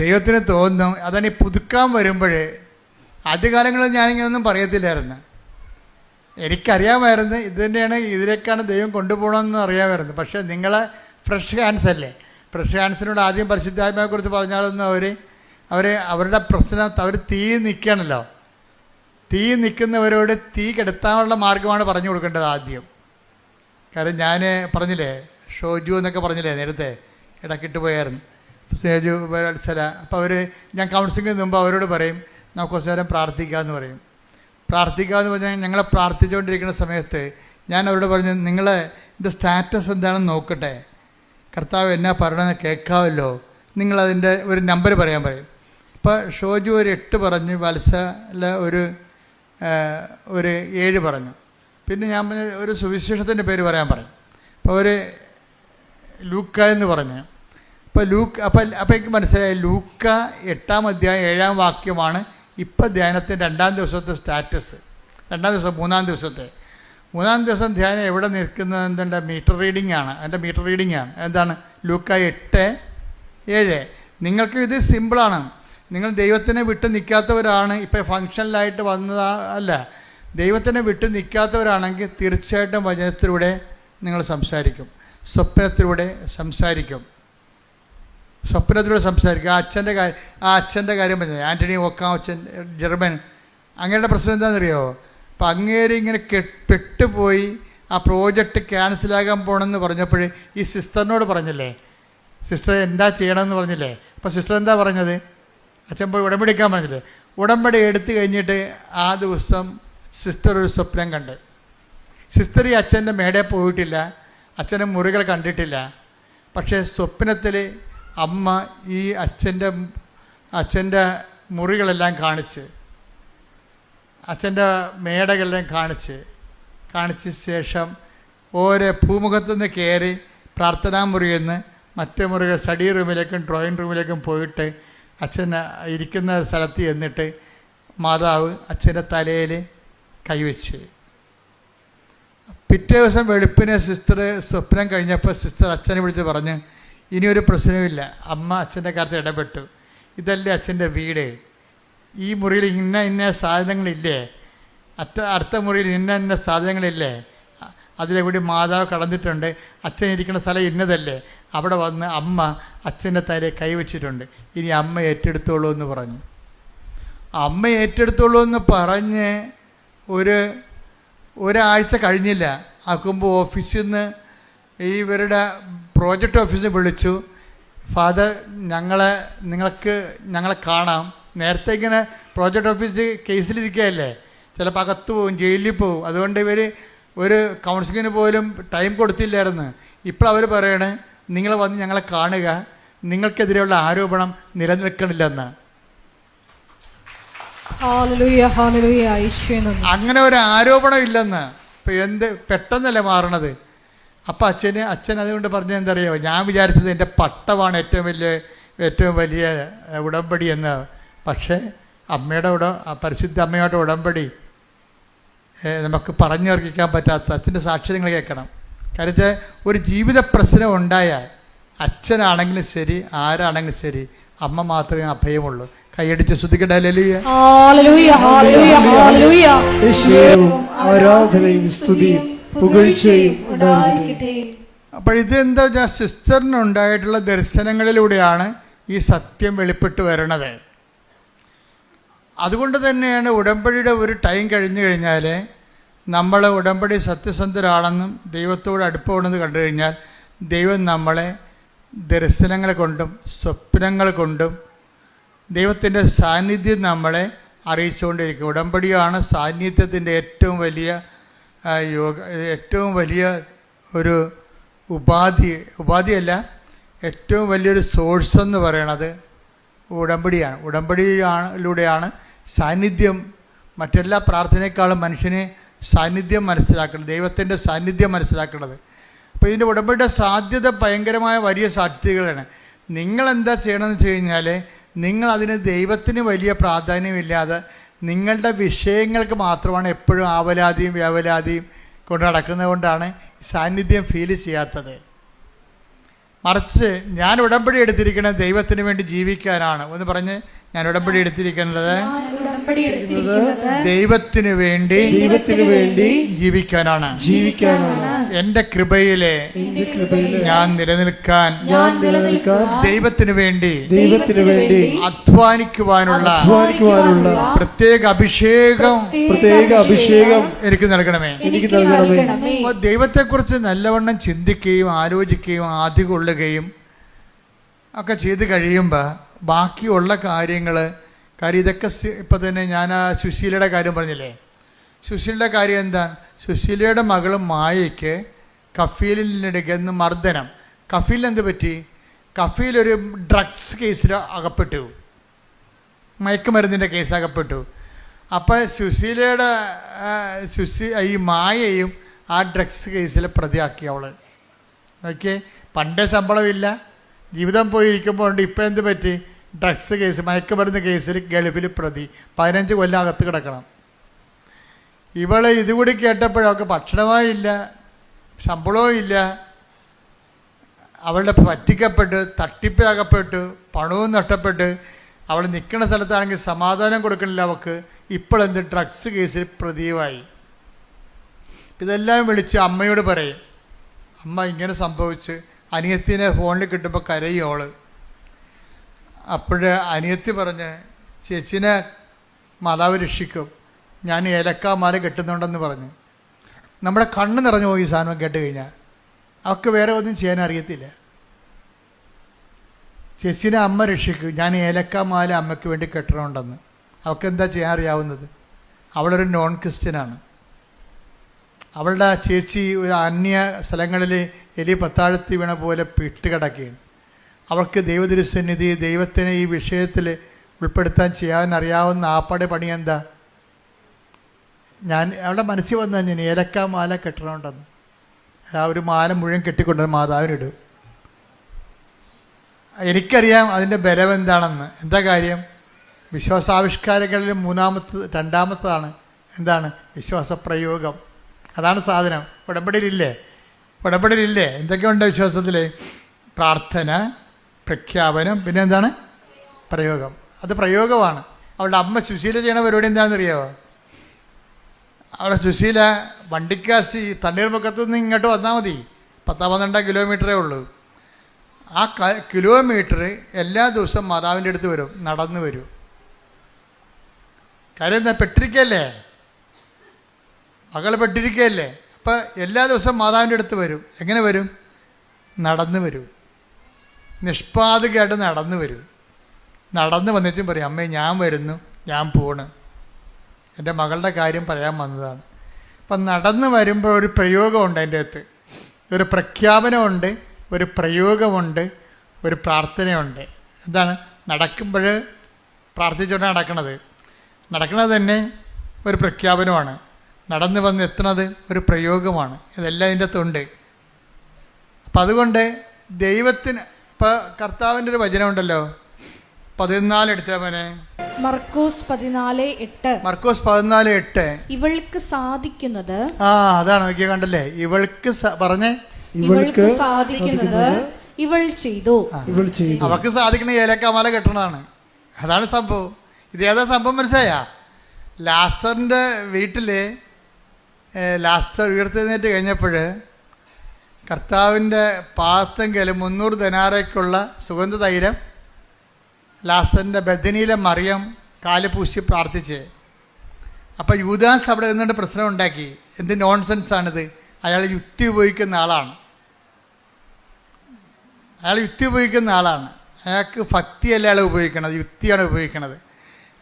ദൈവത്തിന് തോന്നും. അതാണ് ഈ പുതുക്കാൻ വരുമ്പോൾ. ആദ്യകാലങ്ങളിൽ ഞാനിങ്ങനെയൊന്നും പറയത്തില്ലായിരുന്നു. എനിക്കറിയാമായിരുന്നു ഇത് തന്നെയാണ്, ഇതിലേക്കാണ് ദൈവം കൊണ്ടുപോകണമെന്ന് അറിയാമായിരുന്നു. പക്ഷേ നിങ്ങളെ ഫ്രഷ് ഹാൻഡ്സ് അല്ലേ, ഫ്രഷ് ഹാൻഡ്സിനോട് ആദ്യം പരിശുദ്ധാത്മാവിനെക്കുറിച്ച് പറഞ്ഞാലൊന്നും അവരുടെ പ്രശ്നം, അവർ തീ നിൽക്കുകയാണല്ലോ. തീ നിൽക്കുന്നവരോട് തീ കെടുത്താനുള്ള മാർഗ്ഗമാണ് പറഞ്ഞു കൊടുക്കേണ്ടത് ആദ്യം. കാരണം ഞാൻ പറഞ്ഞില്ലേ, ഷോജു എന്നൊക്കെ പറഞ്ഞില്ലേ നേരത്തെ, ഇടക്കിട്ട് പോയായിരുന്നു ഷോജു വത്സല. അപ്പോൾ ഞാൻ കൗൺസിലിങ്ങിന് മുമ്പ് അവരോട് പറയും നമുക്ക് കുറച്ച് നേരം പ്രാർത്ഥിക്കാമെന്ന് പറയും. പ്രാർത്ഥിക്കാമെന്ന് പറഞ്ഞാൽ ഞങ്ങളെ പ്രാർത്ഥിച്ചുകൊണ്ടിരിക്കുന്ന സമയത്ത് ഞാൻ അവരോട് പറഞ്ഞു, നിങ്ങളുടെ സ്റ്റാറ്റസ് എന്താണെന്ന് നോക്കട്ടെ, കർത്താവ് എന്നാ പറയണമെന്ന് കേൾക്കാമല്ലോ, നിങ്ങളതിൻ്റെ ഒരു നമ്പർ പറയാൻ പറയും. അപ്പോൾ ഷോജു ഒരു 8 പറഞ്ഞു, വത്സല ഒരു 7 പറഞ്ഞു. പിന്നെ ഞാൻ ഒരു സുവിശേഷത്തിൻ്റെ പേര് പറയാൻ പറയും. അപ്പോൾ ഒരു ലൂക്ക എന്ന് പറഞ്ഞു. അപ്പോൾ എനിക്ക് മനസ്സിലായി, ലൂക്ക 8-ാം അധ്യായം 7-ാം വാക്യമാണ് ഇപ്പം ധ്യാനത്തിൻ്റെ 2-ാം ദിവസത്തെ സ്റ്റാറ്റസ്. 2-ാം ദിവസം 3-ാം ദിവസത്തെ 3-ാം ദിവസം ധ്യാനം എവിടെ നിൽക്കുന്നത് എന്തുണ്ട്, മീറ്റർ റീഡിംഗ് ആണ്. എൻ്റെ മീറ്റർ റീഡിംഗ് ആണ്. എന്താണ്? ലൂക്ക 8:7. നിങ്ങൾക്ക് ഇത് സിമ്പിളാണ്. നിങ്ങൾ ദൈവത്തിനെ വിട്ട് നിൽക്കാത്തവരാണ്, ഇപ്പം ഫങ്ഷനിലായിട്ട് വന്നതല്ല, ദൈവത്തിനെ വിട്ട് നിൽക്കാത്തവരാണെങ്കിൽ തീർച്ചയായിട്ടും വചനത്തിലൂടെ നിങ്ങൾ സംസാരിക്കും, സ്വപ്നത്തിലൂടെ സംസാരിക്കും. ആ അച്ഛൻ്റെ കാര്യം പറഞ്ഞത്, ആൻ്റണി ഒക്കാമച്ചൻ, ജർമ്മൻ. അങ്ങയുടെ പ്രശ്നം എന്താണെന്നറിയോ? അപ്പം അങ്ങേര് ഇങ്ങനെ പെട്ടുപോയി ആ പ്രോജക്റ്റ് ക്യാൻസലാകാൻ പോകണമെന്ന് പറഞ്ഞപ്പോൾ ഈ സിസ്റ്ററിനോട് പറഞ്ഞില്ലേ, സിസ്റ്റർ എന്താ ചെയ്യണമെന്ന് പറഞ്ഞില്ലേ. അപ്പോൾ സിസ്റ്റർ എന്താ പറഞ്ഞത്? അച്ഛൻ പോയി ഉടമ്പടി എടുക്കാൻ പറഞ്ഞില്ലേ. ഉടമ്പടി എടുത്തു കഴിഞ്ഞിട്ട് ആ ദിവസം സിസ്റ്റർ ഒരു സ്വപ്നം കണ്ട്. സിസ്റ്റർ ഈ അച്ഛൻ്റെ മേടെ പോയിട്ടില്ല, അച്ഛൻ്റെ മുറികൾ കണ്ടിട്ടില്ല. പക്ഷേ സ്വപ്നത്തിൽ അമ്മ ഈ അച്ഛൻ്റെ മുറികളെല്ലാം കാണിച്ച്, അച്ഛൻ്റെ മേടകളെല്ലാം കാണിച്ച ശേഷം ഓരോ ഭൂമുഖത്തുനിന്ന് കയറി പ്രാർത്ഥനാ മുറിയിൽ നിന്ന് മറ്റേ മുറികൾ സ്റ്റഡി റൂമിലേക്കും ഡ്രോയിങ് റൂമിലേക്കും പോയിട്ട് അച്ഛൻ ഇരിക്കുന്ന സ്ഥലത്ത് ചെന്നിട്ട് മാതാവ് അച്ഛൻ്റെ തലയിൽ കൈവച്ച്. പിറ്റേ ദിവസം വെളുപ്പിന് സിസ്റ്റർ സ്വപ്നം കഴിഞ്ഞപ്പോൾ സിസ്റ്റർ അച്ഛനെ വിളിച്ച് പറഞ്ഞ്, ഇനിയൊരു പ്രശ്നവുമില്ല, അമ്മ അച്ഛൻ്റെ കാര്യത്തിൽ ഇടപെട്ടു, ഇതല്ലേ അച്ഛൻ്റെ വീട്, ഈ മുറിയിൽ ഇന്ന സാധനങ്ങളില്ലേ, അടുത്ത മുറിയിൽ ഇന്ന സാധനങ്ങളില്ലേ, അതിലെകൂടി മാതാവ് കടന്നിട്ടുണ്ട്, അച്ഛൻ ഇരിക്കുന്ന സ്ഥലം ഇന്നതല്ലേ, അവിടെ വന്ന് അമ്മ അച്ഛൻ്റെ തലയിൽ കൈവച്ചിട്ടുണ്ട്, ഇനി അമ്മ ഏറ്റെടുത്തോളൂ എന്ന് പറഞ്ഞു. അമ്മ ഏറ്റെടുത്തോളൂ എന്ന് പറഞ്ഞ് ഒരാഴ്ച കഴിഞ്ഞില്ല. ആക്കുമ്പോൾ ഓഫീസിൽ നിന്ന് ഇവരുടെ പ്രോജക്റ്റ് ഓഫീസിൽ നിന്ന് വിളിച്ചു, ഫാദർ ഞങ്ങളെ കാണാം. നേരത്തെ ഇങ്ങനെ പ്രോജക്റ്റ് ഓഫീസ് കേസിലിരിക്കുകയല്ലേ, ചിലപ്പോൾ അകത്ത് പോവും, ജയിലിൽ പോവും. അതുകൊണ്ട് ഇവർ ഒരു കൗൺസിലിങ്ങിന് പോലും ടൈം കൊടുത്തില്ലായിരുന്നു. ഇപ്പോൾ അവർ പറയണേ, നിങ്ങൾ വന്ന് ഞങ്ങളെ കാണുക, നിങ്ങൾക്കെതിരെയുള്ള ആരോപണം നിലനിൽക്കണില്ലെന്ന്. അങ്ങനെ ഒരു ആരോപണം ഇല്ലെന്ന്. ഇപ്പം പെട്ടെന്നല്ലേ മാറണത്. അപ്പം അച്ഛൻ അതുകൊണ്ട് പറഞ്ഞത് എന്തറിയോ, ഞാൻ വിചാരിച്ചത് എൻ്റെ പട്ടമാണ് ഏറ്റവും വലിയ ഉടമ്പടി എന്ന്. പക്ഷേ പരിശുദ്ധ അമ്മയുടെ ഉടമ്പടി നമുക്ക് പറഞ്ഞറിയിക്കാൻ പറ്റാത്ത അച്ഛൻ്റെ സാക്ഷ്യങ്ങൾ കേൾക്കണം. കാര്യത്തെ ഒരു ജീവിത പ്രശ്നം ഉണ്ടായാൽ അച്ഛനാണെങ്കിലും ശരി, ആരാണെങ്കിലും ശരി, അമ്മ മാത്രമേ അഭയമുള്ളൂ. കൈയടിച്ച് സ്തുതിക്കട്ടെ. അപ്പോൾ ഇതെന്താ വെച്ചാൽ സിസ്റ്ററിനുണ്ടായിട്ടുള്ള ദർശനങ്ങളിലൂടെയാണ് ഈ സത്യം വെളിപ്പെട്ട് വരണത്. അതുകൊണ്ട് തന്നെയാണ് ഉടമ്പടിയുടെ ഒരു ടൈം കഴിഞ്ഞു കഴിഞ്ഞാൽ നമ്മൾ ഉടമ്പടി സത്യസന്ധരാണെന്നും ദൈവത്തോട് അടുപ്പമാണെന്ന് കണ്ടു കഴിഞ്ഞാൽ ദൈവം നമ്മളെ ദർശനങ്ങൾ കൊണ്ടും സ്വപ്നങ്ങൾ കൊണ്ടും ദൈവത്തിൻ്റെ സാന്നിധ്യം നമ്മളെ അറിയിച്ചുകൊണ്ടിരിക്കും. ഉടമ്പടിയാണ് സാന്നിധ്യത്തിൻ്റെ ഏറ്റവും വലിയ ഒരു ഉപാധിയല്ല, ഏറ്റവും വലിയൊരു സോഴ്സ് എന്ന് പറയണത് ഉടമ്പടിയാണ്. ഉടമ്പടിയിലൂടെയാണ് സാന്നിധ്യം, മറ്റെല്ലാ പ്രാർത്ഥനയെക്കാളും മനുഷ്യന് സാന്നിധ്യം മനസ്സിലാക്കുന്നത്, ദൈവത്തിൻ്റെ സാന്നിധ്യം മനസ്സിലാക്കുന്നത്. അപ്പോൾ ഇതിൻ്റെ ഉടമ്പടിയുടെ സാധ്യത ഭയങ്കരമായ വലിയ സാധ്യതകളാണ്. നിങ്ങളെന്താ ചെയ്യണമെന്ന് വെച്ച് കഴിഞ്ഞാൽ, നിങ്ങളതിന് ദൈവത്തിന് വലിയ പ്രാധാന്യമില്ലാതെ നിങ്ങളുടെ വിഷയങ്ങൾക്ക് മാത്രമാണ് എപ്പോഴും ആവലാതിയും വ്യാവലാതിയും കൊണ്ട് നടക്കുന്നത് കൊണ്ടാണ് സാന്നിധ്യം ഫീൽ ചെയ്യാത്തത്. മറിച്ച് ഞാൻ ഉടമ്പടി എടുത്തിരിക്കുന്നത് ദൈവത്തിന് വേണ്ടി ജീവിക്കാനാണ്. ഒന്ന് പറഞ്ഞ്, ഞാൻ ഉടമ്പടി എടുത്തിരിക്കുന്നത് ദൈവത്തിന് വേണ്ടി ജീവിക്കാനാണ്. എന്റെ കൃപയിലെ ഞാൻ നിലനിൽക്കാൻ ദൈവത്തിന് വേണ്ടി അധ്വാനിക്കുവാനുള്ള പ്രത്യേക അഭിഷേകം എനിക്ക് നൽകണമേ. ദൈവത്തെക്കുറിച്ച് നല്ലവണ്ണം ചിന്തിക്കുകയും ആലോചിക്കുകയും ആദ്യം കൊള്ളുകയും ഒക്കെ ചെയ്ത് കഴിയുമ്പോൾ ബാക്കിയുള്ള കാര്യങ്ങൾ, കാര്യം ഇതൊക്കെ ഇപ്പം തന്നെ ഞാൻ ആ സുശീലയുടെ കാര്യം പറഞ്ഞില്ലേ, സുശീലയുടെ കാര്യം എന്താണ്? സുശീലയുടെ മകളും മായയ്ക്ക് കഫീലിനിടയ്ക്ക് മർദ്ദനം. കഫീലിന് എന്ത് പറ്റി? കഫീലൊരു ഡ്രഗ്സ് കേസിൽ അകപ്പെട്ടു, മയക്കുമരുന്നിൻ്റെ കേസ് അകപ്പെട്ടു. അപ്പോൾ സുശീലയുടെ ഈ മായയും ആ ഡ്രഗ്സ് കേസിൽ പ്രതിയാക്കി അവൾ. ഓക്കെ, പണ്ടേ ശമ്പളമില്ല, ജീവിതം പോയിരിക്കുമ്പോൾ ഉണ്ട്. ഇപ്പം എന്ത് പറ്റി? ഡ്രഗ്സ് കേസ്, മയക്കുമരുന്ന് കേസിൽ ഗൾഫിൽ പ്രതി, 15 കൊല്ലം അകത്ത് കിടക്കണം. ഇവളെ ഇതുകൂടി കേട്ടപ്പോഴൊക്കെ ഭക്ഷണമായില്ല, ശമ്പളവും ഇല്ല, അവളുടെ പറ്റിക്കപ്പെട്ട് തട്ടിപ്പിലാകപ്പെട്ടു, പണവും നഷ്ടപ്പെട്ട്, അവൾ നിൽക്കുന്ന സ്ഥലത്താണെങ്കിൽ സമാധാനം കൊടുക്കണില്ല അവൾക്ക്. ഇപ്പോഴെന്ത്? ഡ്രഗ്സ് കേസിൽ പ്രതിയുമായി. ഇതെല്ലാം വിളിച്ച് അമ്മയോട് പറയും, അമ്മ ഇങ്ങനെ സംഭവിച്ച്. അനിയത്തിനെ ഫോണിൽ കിട്ടുമ്പോൾ കരയും അവൾ. അപ്പോഴ് അനിയത്തി പറഞ്ഞ്, ചേച്ചിനെ മാതാവ് രക്ഷിക്കും, ഞാൻ ഏലക്കാമാല കെട്ടുന്നുണ്ടെന്ന് പറഞ്ഞു. നമ്മുടെ കണ്ണ് നിറഞ്ഞു പോയി സാധനം കേട്ട് കഴിഞ്ഞാൽ. അവൾക്ക് വേറെ ഒന്നും ചെയ്യാൻ അറിയത്തില്ല. ചേച്ചിനെ അമ്മ രക്ഷിക്കും, ഞാൻ ഏലക്കാമാല അമ്മയ്ക്ക് വേണ്ടി കെട്ടണമുണ്ടെന്ന്. അവൾക്ക് എന്താ ചെയ്യാൻ അറിയാവുന്നത്? അവളൊരു നോൺ ക്രിസ്ത്യനാണ്. അവളുടെ ചേച്ചി ഒരു അന്യ സ്ഥലങ്ങളിൽ എലി പത്താഴത്തി വീണ പോലെ പിട്ടുകിടക്കുകയാണ്. അവൾക്ക് ദൈവതിരുസന്നിധി, ദൈവത്തിനെ ഈ വിഷയത്തിൽ ഉൾപ്പെടുത്താൻ ചെയ്യാൻ അറിയാവുന്ന ആപ്പാടെ പണി എന്താ? അവളുടെ മനസ്സിൽ വന്നു ഞാൻ ഏലക്കാമാല കെട്ടണമുണ്ടെന്ന്. ആ ഒരു മാല മുഴുവൻ കെട്ടിക്കൊണ്ടത് മാതാവിനിടും. എനിക്കറിയാം അതിൻ്റെ ബലം എന്താണെന്ന്. എന്താ കാര്യം? വിശ്വാസാവിഷ്കാരങ്ങളിൽ രണ്ടാമത്തതാണ് എന്താണ്? വിശ്വാസപ്രയോഗം. അതാണ് സാധനം. ഉടമ്പടിയിലില്ലേ എന്തൊക്കെയുണ്ട് വിശ്വാസത്തിൽ? പ്രാർത്ഥന, പ്രഖ്യാപനം, പിന്നെ എന്താണ്? പ്രയോഗം. അത് പ്രയോഗമാണ്. അവളുടെ അമ്മ സുശീല ചെയ്യണ പരിപാടി എന്താണെന്ന് അറിയാമോ? അവളുടെ സുശീല വണ്ടിക്കാശി തണ്ണീർമുഖത്തു നിന്ന് ഇങ്ങോട്ട് വന്നാൽ മതി, 10-12 കിലോമീറ്ററേ ഉള്ളൂ. ആ കിലോമീറ്റർ എല്ലാ ദിവസവും മാതാവിൻ്റെ അടുത്ത് വരും, നടന്നു വരും. കാര്യം എന്താ? പെട്ടിരിക്കല്ലേ, മകൾ പെട്ടിരിക്കുകയല്ലേ. അപ്പം എല്ലാ ദിവസവും മാതാവിൻ്റെ അടുത്ത് വരും. എങ്ങനെ വരും? നടന്നു വരും. നിഷ്പാതകയായിട്ട് നടന്നു വരും. നടന്നു വന്നിട്ടും പറയും, അമ്മേ ഞാൻ വരുന്നു, ഞാൻ പോണ്, എൻ്റെ മകളുടെ കാര്യം പറയാൻ വന്നതാണ്. അപ്പം നടന്നു വരുമ്പോൾ ഒരു പ്രയോഗമുണ്ട് അതിൻ്റെ അകത്ത്. ഒരു പ്രഖ്യാപനമുണ്ട്, ഒരു പ്രയോഗമുണ്ട്, ഒരു പ്രാർത്ഥനയുണ്ട്. എന്താണ്? നടക്കുമ്പോൾ പ്രാർത്ഥിച്ചുകൊണ്ടാണ് നടക്കണത് തന്നെ ഒരു പ്രഖ്യാപനമാണ്. നടന്നു വന്ന് എത്തുന്നത് ഒരു പ്രയോഗമാണ്. ഇതെല്ലാം ഇതിൻ്റെ അകത്തുണ്ട്. അപ്പം അതുകൊണ്ട് ദൈവത്തിന് ഇപ്പം കർത്താവിൻ്റെ ഒരു വചനമുണ്ടല്ലോ, 14 എടുത്തവനെ, മർക്കോസ് 14:8 ഇവൾക്ക് സാധിക്കുന്നത്, അതാണ് നോക്കിയ കണ്ടല്ലേ, ഇവൾക്ക് ഇവൾക്ക് സാധിക്കുന്നത് ഇവൾ ചെയ്തു. അവൾക്ക് സാധിക്കണ ഏലക്കാമാല കെട്ടണതാണ്. അതാണ് സംഭവം. ഇതേതാ സംഭവം മനസ്സിലായ? ലാസറിൻ്റെ വീട്ടിൽ ലാസർ ഉയർത്തെഴുന്നേറ്റ് കഴിഞ്ഞപ്പോൾ കർത്താവിൻ്റെ പാദത്തെങ്കിൽ 300 ദിനാറയ്ക്കുള്ള സുഗന്ധ തൈലം ലാസറിൻ്റെ ബദനിയിലെ മറിയം കാല് പൂശി പ്രാർത്ഥിച്ച്. അപ്പോൾ യൂദാസ് അവിടെ നിന്നിട്ട് പ്രശ്നം ഉണ്ടാക്കി. എന്ത് നോൺസെൻസാണിത്? അയാൾ യുക്തി ഉപയോഗിക്കുന്ന ആളാണ്. അയാൾക്ക് ഭക്തിയല്ല അയാൾ ഉപയോഗിക്കണത്, യുക്തിയാണ് ഉപയോഗിക്കണത്.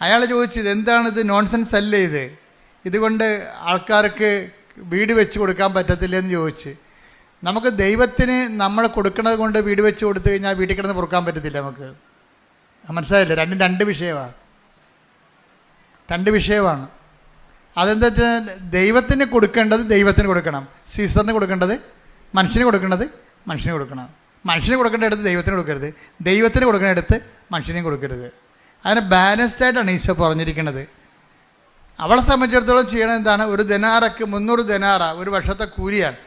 അയാൾ ചോദിച്ചത് എന്താണിത്? നോൺസെൻസ് അല്ലേ ഇത്? ഇതുകൊണ്ട് ആൾക്കാർക്ക് വീട് വെച്ച് കൊടുക്കാൻ പറ്റത്തില്ലെന്ന് ചോദിച്ച്. നമുക്ക് ദൈവത്തിന് നമ്മൾ കൊടുക്കുന്നത് കൊണ്ട് വീട് വെച്ച് കൊടുത്തു കഴിഞ്ഞാൽ വീട്ടിൽ കിടന്ന് പൊറുക്കാൻ പറ്റത്തില്ല നമുക്ക്. മനസ്സിലായില്ലേ? രണ്ടും രണ്ട് വിഷയമാണ്. അതെന്താ വെച്ചാൽ ദൈവത്തിന് കൊടുക്കേണ്ടത് ദൈവത്തിന് കൊടുക്കണം, സീസറിന് കൊടുക്കേണ്ടത് മനുഷ്യന് കൊടുക്കേണ്ടത് മനുഷ്യന് കൊടുക്കണം. മനുഷ്യന് കൊടുക്കേണ്ട അടുത്ത് ദൈവത്തിന് കൊടുക്കരുത്, ദൈവത്തിന് കൊടുക്കേണ്ട അടുത്ത് മനുഷ്യനെയും കൊടുക്കരുത്. അതിനെ ബാലൻസ്ഡ് ആയിട്ടാണ് ഈശോ പറഞ്ഞിരിക്കുന്നത്. അവളെ സംബന്ധിച്ചിടത്തോളം ചെയ്യണത് എന്താണ്? ഒരു ദിനാറയ്ക്ക് 300 ദിനാറ ഒരു വർഷത്തെ കൂലിയാണ്.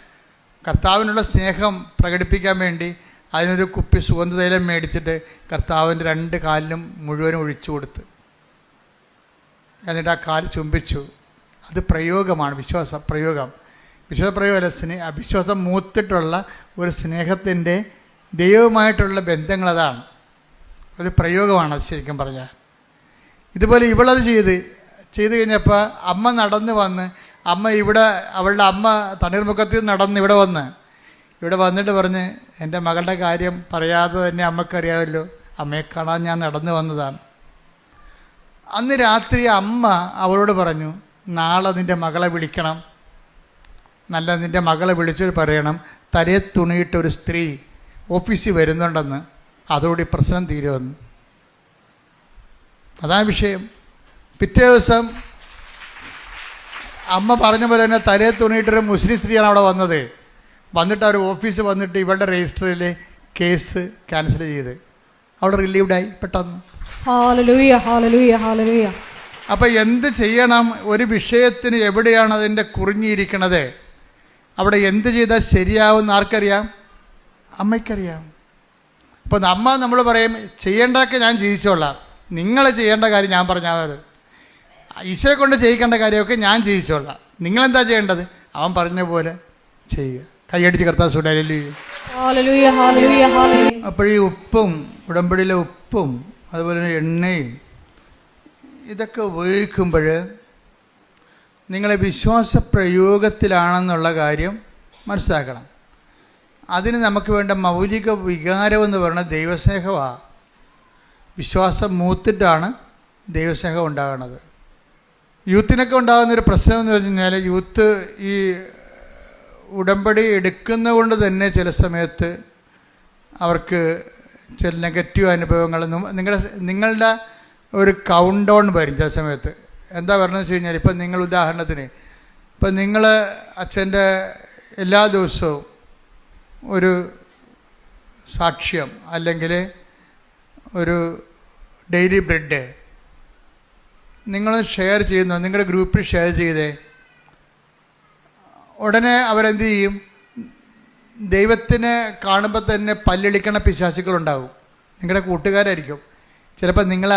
കർത്താവിനുള്ള സ്നേഹം പ്രകടിപ്പിക്കാൻ വേണ്ടി അതിനൊരു കുപ്പി സുഗന്ധതൈലം മേടിച്ചിട്ട് കർത്താവിൻ്റെ 2 കാലിലും മുഴുവനും ഒഴിച്ചു കൊടുത്ത്, എന്നിട്ട് ആ കാല് ചുംബിച്ചു. അത് പ്രയോഗമാണ്, പ്രയോഗം. വിശ്വാസപ്രയോഗമല്ല, അവിശ്വാസം മൂത്തിട്ടുള്ള ഒരു സ്നേഹത്തിൻ്റെ ദൈവവുമായിട്ടുള്ള ബന്ധങ്ങളതാണ്. അത് പ്രയോഗമാണ്. അത് ശരിക്കും പറഞ്ഞാൽ ഇതുപോലെ ഇവളത് ചെയ്ത് കഴിഞ്ഞപ്പോൾ അമ്മ നടന്ന് വന്ന്, അവളുടെ അമ്മ തണ്ണീർമുഖത്തിൽ നടന്ന് ഇവിടെ വന്നിട്ട് പറഞ്ഞ്, എൻ്റെ മകളുടെ കാര്യം പറയാതെ തന്നെ അമ്മക്കറിയാമല്ലോ, അമ്മയെ കാണാൻ ഞാൻ നടന്നു വന്നതാണ്. അന്ന് രാത്രി അമ്മ അവളോട് പറഞ്ഞു, നാളെ നിൻ്റെ മകളെ വിളിക്കണം, നിൻ്റെ മകളെ വിളിച്ചിട്ട് പറയണം തലയെ തുണിയിട്ടൊരു സ്ത്രീ ഓഫീസിൽ വരുന്നുണ്ടെന്ന്, അതോടെ പ്രശ്നം തീരുമെന്ന്. അതാണ് വിഷയം. പിറ്റേ ദിവസം അമ്മ പറഞ്ഞ പോലെ തന്നെ തലയെ തുണിയിട്ടൊരു മുസ്ലിം സ്ത്രീയാണ് അവിടെ വന്നിട്ട് അവർ ഓഫീസിൽ വന്നിട്ട് ഇവളുടെ രജിസ്റ്ററിൽ കേസ് ക്യാൻസൽ ചെയ്ത് അവിടെ റിലീവ്ഡായി പെട്ടെന്ന്. അപ്പം എന്ത് ചെയ്യണം? ഒരു വിഷയത്തിന് എവിടെയാണ് അതിൻ്റെ കുറിഞ്ഞിരിക്കണത്, അവിടെ എന്ത് ചെയ്താൽ ശരിയാവുമെന്ന് ആർക്കറിയാം? അമ്മയ്ക്കറിയാം. അപ്പോൾ നമ്മൾ പറയും ചെയ്യേണ്ടതൊക്കെ ഞാൻ ചെയ്യിച്ചോളാം, നിങ്ങൾ ചെയ്യേണ്ട കാര്യം ഞാൻ പറഞ്ഞാൽ ഈശോയെ കൊണ്ട് ചെയ്യിക്കേണ്ട കാര്യമൊക്കെ ഞാൻ ചെയ്യിച്ചോളാം, നിങ്ങളെന്താ ചെയ്യേണ്ടത്? അവൻ പറഞ്ഞ പോലെ ചെയ്യുക. കൈയടിച്ച് കർത്താവ് സുഡാലി. അപ്പോഴീ ഉപ്പും ഉടമ്പടിയിലെ ഉപ്പും അതുപോലെ തന്നെ എണ്ണയും ഇതൊക്കെ ഉപയോഗിക്കുമ്പോൾ നിങ്ങളെ വിശ്വാസ പ്രയോഗത്തിലാണെന്നുള്ള കാര്യം മനസ്സിലാക്കണം. അതിന് നമുക്ക് വേണ്ട മൗലിക വികാരമെന്ന് പറയുന്നത് ദൈവസ്നേഹമാണ്. വിശ്വാസം മൂത്തിട്ടാണ് ദൈവസ്നേഹം ഉണ്ടാകുന്നത്. യൂത്തിനൊക്കെ ഉണ്ടാകുന്നൊരു പ്രശ്നം എന്ന് വെച്ച് കഴിഞ്ഞാൽ, യൂത്ത് ഈ ഉടമ്പടി എടുക്കുന്നത് കൊണ്ട് തന്നെ ചില സമയത്ത് അവർക്ക് ചില നെഗറ്റീവ് അനുഭവങ്ങൾ, നിങ്ങളുടെ ഒരു കൗണ്ട് ഡൗൺ വരും ചില സമയത്ത്. എന്താ പറയുന്നത് വെച്ച് കഴിഞ്ഞാൽ, ഇപ്പം നിങ്ങൾ ഉദാഹരണത്തിന് ഇപ്പം നിങ്ങൾ അച്ഛൻ്റെ എല്ലാ ദിവസവും ഒരു സാക്ഷ്യം അല്ലെങ്കിൽ ഒരു ഡെയിലി ബ്രെഡ് നിങ്ങൾ ഷെയർ ചെയ്യുന്നു, നിങ്ങളുടെ ഗ്രൂപ്പിൽ ഷെയർ ചെയ്തേ, ഉടനെ അവരെന്ത് ചെയ്യും? ദൈവത്തിനെ കാണുമ്പോൾ തന്നെ പല്ലിളിക്കണ പിശാചുക്കളുണ്ടാവും. നിങ്ങളുടെ കൂട്ടുകാരായിരിക്കും. ചിലപ്പോൾ നിങ്ങളെ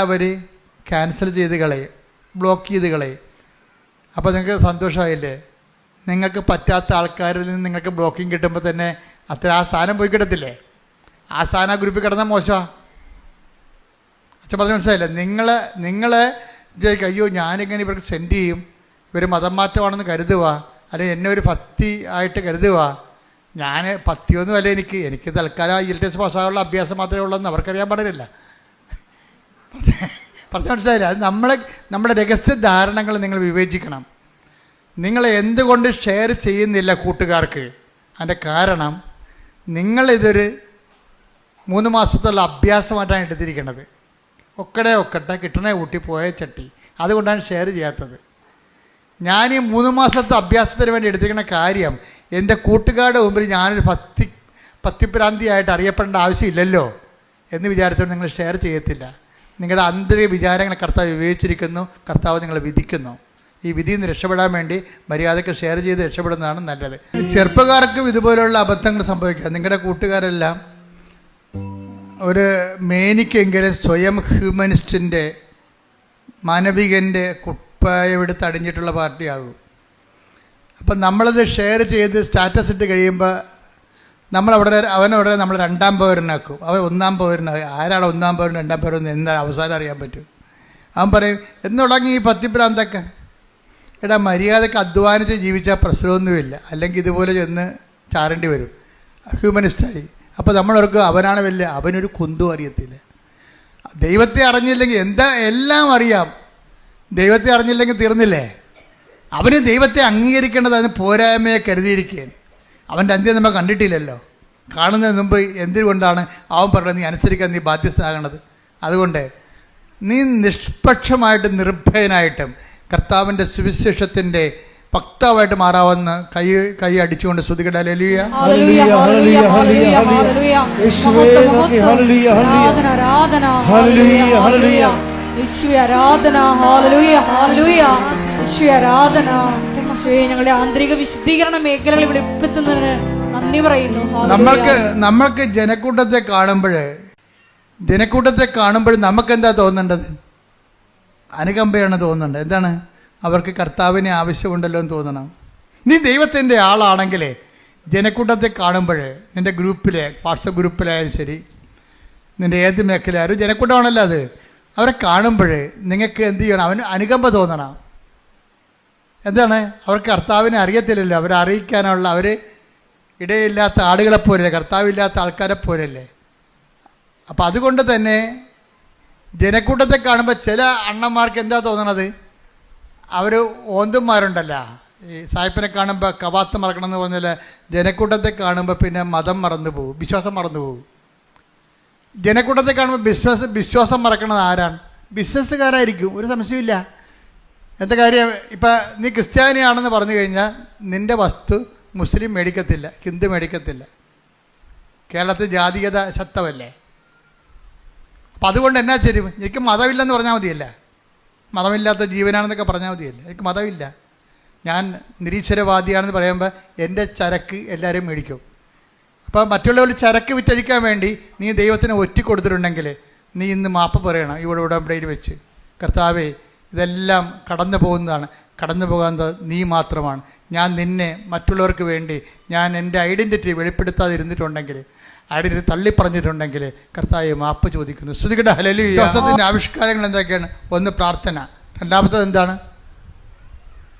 ക്യാൻസൽ ചെയ്ത് കളയും, ബ്ലോക്ക് ചെയ്ത് കളയും. അപ്പോൾ നിങ്ങൾക്ക് സന്തോഷമായില്ലേ? നിങ്ങൾക്ക് പറ്റാത്ത ആൾക്കാരിൽ നിന്ന് നിങ്ങൾക്ക് ബ്ലോക്കിങ് കിട്ടുമ്പോൾ തന്നെ ആ സ്ഥാനം പോയി കിടത്തില്ലേ? ആ സ്ഥാനം ആ ഗ്രൂപ്പിൽ കിടന്നാൽ മോശമാണ്. അച്ഛൻ പറഞ്ഞ് മനസ്സിലായില്ലേ? നിങ്ങളെ വിചാരിക്കും, അയ്യോ ഞാനിങ്ങനെ ഇവർക്ക് സെൻഡ് ചെയ്യും, ഇവർ മതം മാറ്റമാണെന്ന് കരുതുക, അല്ലെങ്കിൽ എന്നെ ഒരു ഭക്തി ആയിട്ട് കരുതുക. ഞാൻ ഭക്തിയൊന്നും അല്ല, എനിക്ക് തൽക്കാലം IELTS പാസ്സാകാനുള്ള അഭ്യാസം മാത്രമേ ഉള്ളൂ, അവർക്കറിയാൻ പാടില്ല. പറഞ്ഞ മനസ്സിലായില്ല? അത് നമ്മുടെ രഹസ്യ ധാരണകൾ നിങ്ങൾ വിവേചിക്കണം. നിങ്ങൾ എന്തുകൊണ്ട് ഷെയർ ചെയ്യുന്നില്ല കൂട്ടുകാർക്ക്? അതിൻ്റെ കാരണം നിങ്ങളിതൊരു 3 മാസത്തുള്ള അഭ്യാസമായിട്ടാണ് എടുത്തിരിക്കുന്നത്. ഒക്കട്ടെ കിട്ടണേ ഊട്ടി പോയ ചട്ടി, അതുകൊണ്ടാണ് ഷെയർ ചെയ്യാത്തത്. ഞാൻ ഈ 3 മാസത്തെ അഭ്യാസത്തിന് വേണ്ടി എടുത്തിരിക്കുന്ന കാര്യം എൻ്റെ കൂട്ടുകാരുടെ മുമ്പിൽ ഞാനൊരു ഭക്തിഭ്രാന്തിയായിട്ട് അറിയപ്പെടേണ്ട ആവശ്യമില്ലല്ലോ എന്ന് വിചാരിച്ചുകൊണ്ട് നിങ്ങൾ ഷെയർ ചെയ്യത്തില്ല. നിങ്ങളുടെ ആന്തരിക വിചാരങ്ങളെ കർത്താവ് വിവേചിച്ചിരിക്കുന്നു, കർത്താവ് നിങ്ങളെ വിധിക്കുന്നു. ഈ വിധിയിൽ നിന്ന് രക്ഷപ്പെടാൻ വേണ്ടി മര്യാദയ്ക്ക് ഷെയർ ചെയ്ത് രക്ഷപ്പെടുന്നതാണ് നല്ലത്. ചെറുപ്പക്കാർക്കും ഇതുപോലുള്ള അബദ്ധങ്ങൾ സംഭവിക്കാം. നിങ്ങളുടെ കൂട്ടുകാരെല്ലാം ഒരു മേനിക്കെങ്കിലും സ്വയം ഹ്യൂമനിസ്റ്റിൻ്റെ മാനവികൻ്റെ കുപ്പായമെടുത്ത് അടിഞ്ഞിട്ടുള്ള പാർട്ടിയാകും. അപ്പം നമ്മളത് ഷെയർ ചെയ്ത് സ്റ്റാറ്റസ് ഇട്ട് കഴിയുമ്പോൾ അവനവിടെ നമ്മൾ 2ാം പൗരനാക്കും, അവൻ 1ാം പൗരനാകും. ആരാണ് 1ാം പൗരൻ 2ാം പൗരൻ എന്താ അവസാനം അറിയാൻ പറ്റും. അവൻ പറയും എന്ന് തുടങ്ങി ഈ ഭക്തിഭ്രാന്തൊക്കെ. എടാ, മര്യാദക്ക് അധ്വാനിച്ച് ജീവിച്ചാൽ പ്രശ്നമൊന്നുമില്ല, അല്ലെങ്കിൽ ഇതുപോലെ ചെന്ന് ചാരേണ്ടി വരും. ഹ്യൂമനിസ്റ്റായി. അപ്പോൾ നമ്മളവർക്ക് അവനാണ് വലിയ, അവനൊരു കുന്തും അറിയത്തില്ല. ദൈവത്തെ അറിഞ്ഞില്ലെങ്കിൽ എല്ലാം അറിയാം. ദൈവത്തെ അറിഞ്ഞില്ലെങ്കിൽ തീർന്നില്ലേ? അവന് ദൈവത്തെ അംഗീകരിക്കേണ്ടത് അതിന് പോരായ്മയെ കരുതിയിരിക്കുകയാണ്. അവൻ്റെ അന്ത്യം നമ്മൾ കണ്ടിട്ടില്ലല്ലോ. കാണുന്നതിന് മുമ്പ് എന്തുകൊണ്ടാണ് അവൻ പറഞ്ഞത് നീ അനുസരിക്കാൻ നീ ബാധ്യസ്ഥനാകണത്? അതുകൊണ്ട് നീ നിഷ്പക്ഷമായിട്ടും നിർഭയനായിട്ടും കർത്താവിൻ്റെ സുവിശേഷത്തിൻ്റെ വക്താവായിട്ട് മാറാവുന്ന കൈ അടിച്ചുകൊണ്ട് സ്തുതിക്കട്ടെ. ഹല്ലേലൂയ, ഹല്ലേലൂയ, ഹല്ലേലൂയ, ഹല്ലേലൂയ, യേശുവേ നന്ദി, ഹല്ലേലൂയ, ഹല്ലേലൂയ, ആരാധന, ഹല്ലേലൂയ, ഹല്ലേലൂയ, യേശുവേ ആരാധന, ഹല്ലേലൂയ, ഹല്ലേലൂയ, യേശുവേ ആരാധന. യേശുവേ ഞങ്ങളുടെ ആന്തരിക വിശുദ്ധീകരണ മേഖലകൾ വെളിപ്പെടുത്തുന്നതിന് നന്ദി പറയുന്നു. നമ്മൾക്ക് ജനക്കൂട്ടത്തെ കാണുമ്പോൾ നമുക്ക് എന്താ തോന്നേണ്ടത്? അനുകമ്പയാണ് തോന്നേണ്ടത്. എന്താണ്? അവർക്ക് കർത്താവിനെ ആവശ്യമുണ്ടല്ലോ എന്ന് തോന്നണം. നീ ദൈവത്തിൻ്റെ ആളാണെങ്കിലേ ജനക്കൂട്ടത്തെ കാണുമ്പോൾ, നിൻ്റെ ഗ്രൂപ്പിലെ വാട്സപ്പ് ഗ്രൂപ്പിലായാലും ശരി, നിൻ്റെ ഏത് മേഖലയായാലും ജനക്കൂട്ടമാണല്ലോ അത്, അവരെ കാണുമ്പോൾ നിങ്ങൾക്ക് എന്ത് ചെയ്യണം? അവന് അനുകമ്പ തോന്നണം. എന്താണ്? അവർക്ക് കർത്താവിനെ അറിയത്തില്ലല്ലോ, അവരെ അറിയിക്കാനുള്ള അവർ ഇടയില്ലാത്ത ആടുകളെ പോലല്ലേ, കർത്താവില്ലാത്ത ആൾക്കാരെ പോലല്ലേ. അപ്പം അതുകൊണ്ട് തന്നെ ജനക്കൂട്ടത്തെ കാണുമ്പോൾ ചില അണ്ണന്മാർക്ക് എന്താ തോന്നണത്? അവർ ഓന്തുമാരുണ്ടല്ലോ, ഈ സായിപ്പിനെ കാണുമ്പോൾ കവാത്ത് മറക്കണം എന്ന് പറഞ്ഞാൽ ജനക്കൂട്ടത്തെ കാണുമ്പോൾ പിന്നെ മതം മറന്നു പോകും, വിശ്വാസം മറന്നു പോകും. ജനക്കൂട്ടത്തെ കാണുമ്പോൾ വിശ്വാസം മറക്കണത് ആരാണ്? ബിസിനസ്സുകാരായിരിക്കും, ഒരു സംശയമില്ല. എന്താ കാര്യം? ഇപ്പം നീ ക്രിസ്ത്യാനിയാണെന്ന് പറഞ്ഞു കഴിഞ്ഞാൽ നിൻ്റെ വസ്തു മുസ്ലിം മേടിക്കത്തില്ല, ഹിന്ദു മേടിക്കത്തില്ല. കേരളത്തിൽ ജാതീയത ശക്തമല്ലേ. അപ്പം അതുകൊണ്ട് എന്നാ ശരി, എനിക്ക് മതമില്ലെന്ന് പറഞ്ഞാൽ മതിയല്ല, മതമില്ലാത്ത ജീവനാണെന്നൊക്കെ പറഞ്ഞാൽ മതിയല്ലേ. എനിക്ക് മതമില്ല, ഞാൻ നിരീശ്വരവാദിയാണെന്ന് പറയുമ്പോൾ എൻ്റെ ചരക്ക് എല്ലാവരും മേടിക്കും. അപ്പോൾ മറ്റുള്ളവർ ചരക്ക് വിറ്റഴിക്കാൻ വേണ്ടി നീ ദൈവത്തിന് ഒറ്റിക്കൊടുത്തിട്ടുണ്ടെങ്കിൽ നീ ഇന്ന് മാപ്പ് പറയണം ഇവിടെ ഉടമ്പടിയിൽ വെച്ച്. കർത്താവേ, ഇതെല്ലാം കടന്നു പോകുന്നതാണ്, കടന്നു പോകുന്നത് നീ മാത്രമാണ്. ഞാൻ നിന്നെ മറ്റുള്ളവർക്ക് വേണ്ടി ഞാൻ എൻ്റെ ഐഡൻറ്റിറ്റി വെളിപ്പെടുത്താതിരുന്നിട്ടുണ്ടെങ്കിൽ, ഐഡൻറ്റിറ്റി തള്ളിപ്പറഞ്ഞിട്ടുണ്ടെങ്കിൽ കർത്താവേ മാപ്പ് ചോദിക്കുന്നു. ശ്രുതികട ഹല്ലേലൂയ. വിശ്വാസത്തിൻ്റെ ആവിഷ്കാരങ്ങൾ എന്തൊക്കെയാണ്? ഒന്ന് പ്രാർത്ഥന, രണ്ടാമത്തത് എന്താണ്?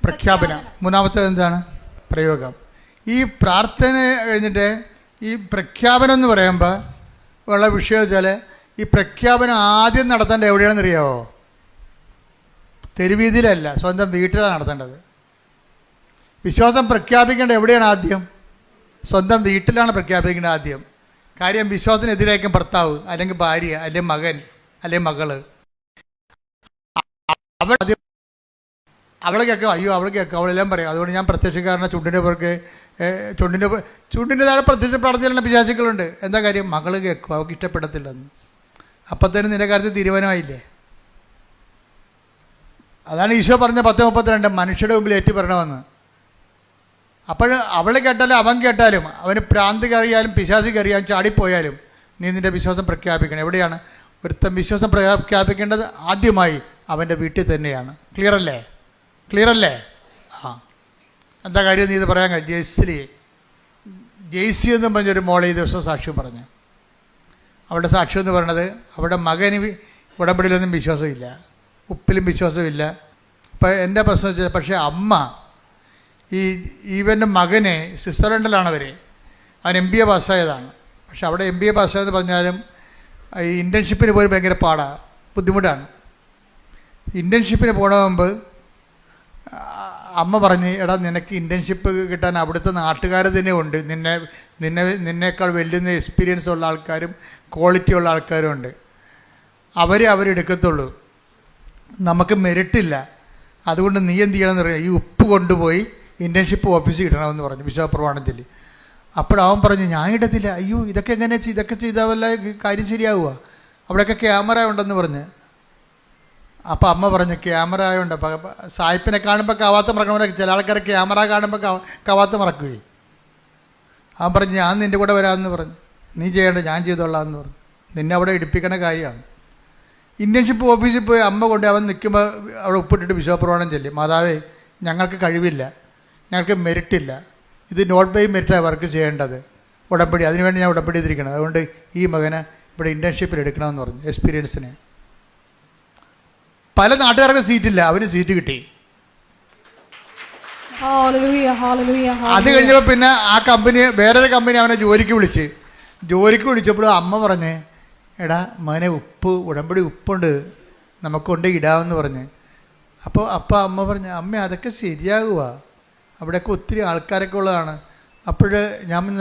പ്രഖ്യാപനം, മൂന്നാമത്തത് എന്താണ്? പ്രയോഗം. ഈ പ്രാർത്ഥന കഴിഞ്ഞിട്ട് ഈ പ്രഖ്യാപനം എന്ന് പറയുമ്പോൾ ഉള്ള വിഷയം വെച്ചാൽ, ഈ പ്രഖ്യാപനം ആദ്യം നടത്തേണ്ടത് എവിടെയാണെന്ന് അറിയാമോ? തെരുവീതിയിലല്ല, സ്വന്തം വീട്ടിലാണ് നടത്തേണ്ടത്. വിശ്വാസം പ്രഖ്യാപിക്കേണ്ടത് എവിടെയാണ്? ആദ്യം സ്വന്തം വീട്ടിലാണ് പ്രഖ്യാപിക്കേണ്ടത് ആദ്യം. കാര്യം വിശ്വാസത്തിനെതിരായിരിക്കും ഭർത്താവ്, അല്ലെങ്കിൽ ഭാര്യ, അല്ലെങ്കിൽ മകൻ, അല്ലെങ്കിൽ മകള്. അവൾ കേൾക്കും, അയ്യോ അവൾ കേൾക്കും, അവളെല്ലാം പറയും. അതുകൊണ്ട് ഞാൻ പ്രത്യക്ഷക്കാരനെ ചുണ്ടിൻ്റെ താഴെ പ്രത്യക്ഷ പ്രാർത്ഥനയുള്ള വിശ്വാസികളുണ്ട്. എന്താ കാര്യം? മകള് കേൾക്കും, അവൾക്ക് ഇഷ്ടപ്പെടത്തില്ലെന്ന്. അപ്പം തന്നെ നിന്റെ കാര്യത്തിൽ തീരുമാനമായില്ലേ? അതാണ് ഈശോ പറഞ്ഞ 10:32 മനുഷ്യരുടെ മുമ്പിൽ ഏറ്റു പറയണമെന്ന്. അപ്പോൾ അവൾ കേട്ടാലും അവൻ കേട്ടാലും, അവന് പ്രാന്ത് കയറിയാലും പിശാച് കയറിയാലും ചാടിപ്പോയാലും നീ നിൻ്റെ വിശ്വാസം പ്രഖ്യാപിക്കണം. എവിടെയാണ്? ഒരുത്തൻ വിശ്വാസം പ്രഖ്യാപിക്കേണ്ടത് ആദ്യമായി അവൻ്റെ വീട്ടിൽ തന്നെയാണ്. ക്ലിയർ അല്ലേ? ആ, എന്താ കാര്യം നീ ഇത് പറയാൻ കഴിയും? ജെയ്സി എന്ന് പറഞ്ഞൊരു മോളെ ഈ ദിവസം സാക്ഷ്യം പറഞ്ഞു. അവളുടെ സാക്ഷ്യം എന്ന് പറയുന്നത്, അവളുടെ മകന് ഉടമ്പടിയിലൊന്നും വിശ്വാസമില്ല, ഉപ്പിലും വിശ്വാസമില്ല. ഇപ്പം എൻ്റെ പ്രശ്നം വെച്ചാൽ, പക്ഷേ അമ്മ ഇവൻ്റെ മകനെ സ്വിറ്റ്സർലൻഡിലാണ് അവൻ MBA പാസ്സായതാണ്. പക്ഷെ അവിടെ MBA പാസ്സായെന്ന് പറഞ്ഞാലും ഈ ഇൻറ്റേൺഷിപ്പിന് പോയി ഭയങ്കര ബുദ്ധിമുട്ടാണ്. ഇൻറ്റേൺഷിപ്പിന് പോണ മുമ്പ് അമ്മ പറഞ്ഞ്, എടാ നിനക്ക് ഇൻറ്റേൺഷിപ്പ് കിട്ടാൻ അവിടുത്തെ നാട്ടുകാർ തന്നെ ഉണ്ട്, നിന്നേക്കാൾ വലിയ എക്സ്പീരിയൻസ് ഉള്ള ആൾക്കാരും ക്വാളിറ്റി ഉള്ള ആൾക്കാരും ഉണ്ട്, അവരെടുക്കത്തുള്ളൂ, നമുക്ക് മെറിറ്റില്ല. അതുകൊണ്ട് നീ എന്ത് ചെയ്യണമെന്ന് പറയാം, ഈ ഉപ്പ് കൊണ്ടുപോയി ഇൻറ്റേൺഷിപ്പ് ഓഫീസിൽ ഇടണമെന്ന് പറഞ്ഞു വിശ്വാസപ്രമാണം ചൊല്ലി. അപ്പോഴവൻ പറഞ്ഞു, ഞാൻ ഇടത്തില്ല. അയ്യോ ഇതൊക്കെ എങ്ങനെ ഇതൊക്കെ ചെയ്താൽ വല്ല കാര്യം ശരിയാവുക, അവിടെയൊക്കെ ക്യാമറ ഉണ്ടെന്ന് പറഞ്ഞ്. അപ്പോൾ അമ്മ പറഞ്ഞു, ക്യാമറ ആയതുകൊണ്ട് സായിപ്പിനെ കാണുമ്പോൾ കവാത്ത് മറക്കണ, ചില ആൾക്കാർ ക്യാമറ കാണുമ്പോൾ കവാത്ത് മറക്കുകയും. അവൻ പറഞ്ഞു, ഞാൻ നിൻ്റെ കൂടെ വരാമെന്ന് പറഞ്ഞു. നീ ചെയ്യേണ്ട, ഞാൻ ചെയ്തോളാം എന്ന് പറഞ്ഞു. നിന്നെ അവിടെ ഇടിപ്പിക്കണ കാര്യമാണ്. ഇൻറ്റേൺഷിപ്പ് ഓഫീസിൽ പോയി അമ്മ കൊണ്ട് അവൻ നിൽക്കുമ്പോൾ അവിടെ ഉപ്പിട്ടിട്ട് വിശ്വാസപ്രമാണം ചൊല്ലി, മാതാവേ ഞങ്ങൾക്ക് കഴിവില്ല, ഞങ്ങൾക്ക് മെറിറ്റില്ല, ഇത് നോട്ട് ബൈ മെറിറ്റാണ് വർക്ക് ചെയ്യേണ്ടത്, ഉടമ്പടി അതിനുവേണ്ടി ഞാൻ ഉടമ്പടി ചെയ്തിരിക്കണം, അതുകൊണ്ട് ഈ മകനെ ഇവിടെ ഇൻറ്റേൺഷിപ്പിൽ എടുക്കണമെന്ന് പറഞ്ഞു. എക്സ്പീരിയൻസിന് പല നാട്ടുകാർക്ക് സീറ്റില്ല, അവന് സീറ്റ് കിട്ടി. അത് കഴിഞ്ഞപ്പോൾ പിന്നെ ആ കമ്പനി, വേറൊരു കമ്പനി അവനെ ജോലിക്ക് വിളിച്ചപ്പോൾ അമ്മ പറഞ്ഞേ, എടാ മകനെ ഉടമ്പടി ഉപ്പുണ്ട്, നമുക്കൊണ്ട് ഇടാമെന്ന് പറഞ്ഞ്. അപ്പോൾ അമ്മ പറഞ്ഞു, അമ്മ അതൊക്കെ ശരിയാകുക, അവിടെയൊക്കെ ഒത്തിരി ആൾക്കാരൊക്കെ ഉള്ളതാണ്. അപ്പോൾ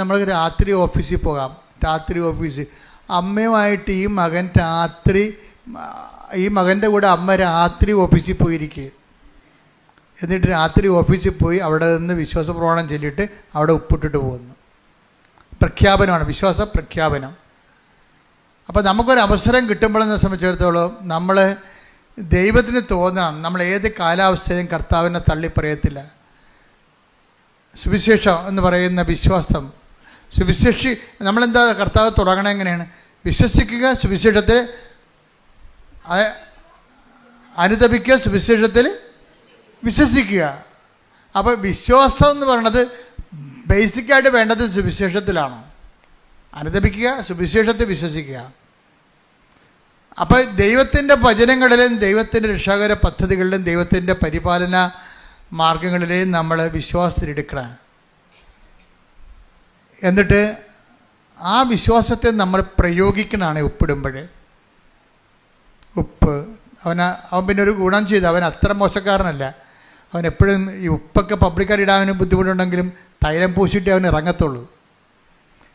നമ്മൾ രാത്രി ഓഫീസിൽ പോകാം, രാത്രി ഓഫീസ് അമ്മയുമായിട്ട് ഈ മകൻ്റെ കൂടെ അമ്മ രാത്രി ഓഫീസിൽ പോയിരിക്കുക. എന്നിട്ട് രാത്രി ഓഫീസിൽ പോയി അവിടെ നിന്ന് വിശ്വാസപ്രമാണം ചൊല്ലിയിട്ട് അവിടെ ഉപ്പിട്ടിട്ട് പോകുന്നു. പ്രഖ്യാപനമാണ്, വിശ്വാസ പ്രഖ്യാപനം. അപ്പോൾ നമുക്കൊരു അവസരം കിട്ടുമ്പോഴെന്നെ സംബന്ധിച്ചിടത്തോളം നമ്മൾ ദൈവത്തിന് തോന്നാം, നമ്മൾ ഏത് കാലാവസ്ഥയിലും കർത്താവിനെ തള്ളിപ്പറയത്തില്ല. സുവിശേഷം എന്ന് പറയുന്ന വിശ്വാസം നമ്മളെന്താ കർത്താവ് തുടങ്ങണത് എങ്ങനെയാണ്? വിശ്വസിക്കുക, സുവിശേഷത്തിൽ അനുതപിക്കുക, സുവിശേഷത്തിൽ വിശ്വസിക്കുക. അപ്പോൾ വിശ്വാസം എന്ന് പറയുന്നത് ബേസിക്കായിട്ട് വേണ്ടത് സുവിശേഷത്തിലാണ്. അനുതപിക്കുക, സുവിശേഷത്തിൽ വിശ്വസിക്കുക. അപ്പോൾ ദൈവത്തിൻ്റെ വചനങ്ങളിലും ദൈവത്തിൻ്റെ രക്ഷാകര പദ്ധതികളിലും ദൈവത്തിൻ്റെ പരിപാലന മാർഗങ്ങളിലെയും നമ്മൾ വിശ്വാസത്തിലെടുക്കണം. എന്നിട്ട് ആ വിശ്വാസത്തെ നമ്മൾ പ്രയോഗിക്കണമാണ് ഉപ്പിടുമ്പോൾ. ഉപ്പ് അവൻ പിന്നെ ഒരു ഗുണം ചെയ്തു, അവൻ അത്ര മോശക്കാരനല്ല. അവൻ എപ്പോഴും ഈ ഉപ്പൊക്കെ പബ്ലിക്കായിട്ട് ഇടാൻ ബുദ്ധിമുട്ടുണ്ടെങ്കിലും തൈലം പൂശിയിട്ടേ അവൻ ഇറങ്ങത്തുള്ളൂ.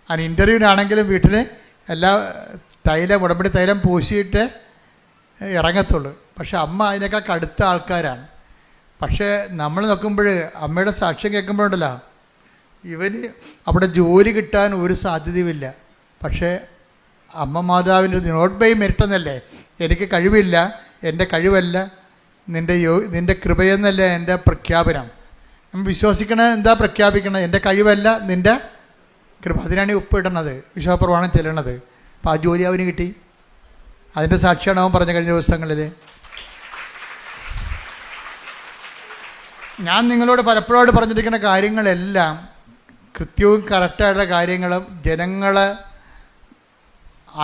അവൻ ഇൻ്റർവ്യൂവിനാണെങ്കിലും വീട്ടിൽ എല്ലാ ഉടമ്പടി തൈലം പൂശിയിട്ട് ഇറങ്ങത്തുള്ളൂ. പക്ഷെ അമ്മ അതിനേക്കാൾ കടുത്ത ആൾക്കാരാണ്. പക്ഷേ നമ്മൾ നോക്കുമ്പോൾ അമ്മയുടെ സാക്ഷ്യം കേൾക്കുമ്പോഴുണ്ടല്ലോ, ഇവന് അവിടെ ജോലി കിട്ടാൻ ഒരു സാധ്യതയുമില്ല. പക്ഷേ അമ്മ മാതാവിൻ്റെ നോട്ട് ബൈ മെറിറ്റ് എന്നല്ലേ, എനിക്ക് കഴിവില്ല, എൻ്റെ കഴിവല്ല, നിൻ്റെ കൃപയെന്നല്ല എൻ്റെ പ്രഖ്യാപനം. നമ്മൾ വിശ്വസിക്കണത് എന്താ പ്രഖ്യാപിക്കണത്? എൻ്റെ കഴിവല്ല, നിൻ്റെ കൃപ. അതിനാണ് ഈ ഉപ്പിടണത്, വിശ്വാസപ്രമാണം ചെല്ലണത്. അപ്പോൾ ആ ജോലി അവന് കിട്ടി. അതിൻ്റെ സാക്ഷിയാണ് അവൻ പറഞ്ഞ കഴിഞ്ഞ ദിവസങ്ങളിൽ. ഞാൻ നിങ്ങളോട് പലപ്പോഴായിട്ട് പറഞ്ഞിരിക്കുന്ന കാര്യങ്ങളെല്ലാം കൃത്യവും കറക്റ്റായിട്ടുള്ള കാര്യങ്ങളും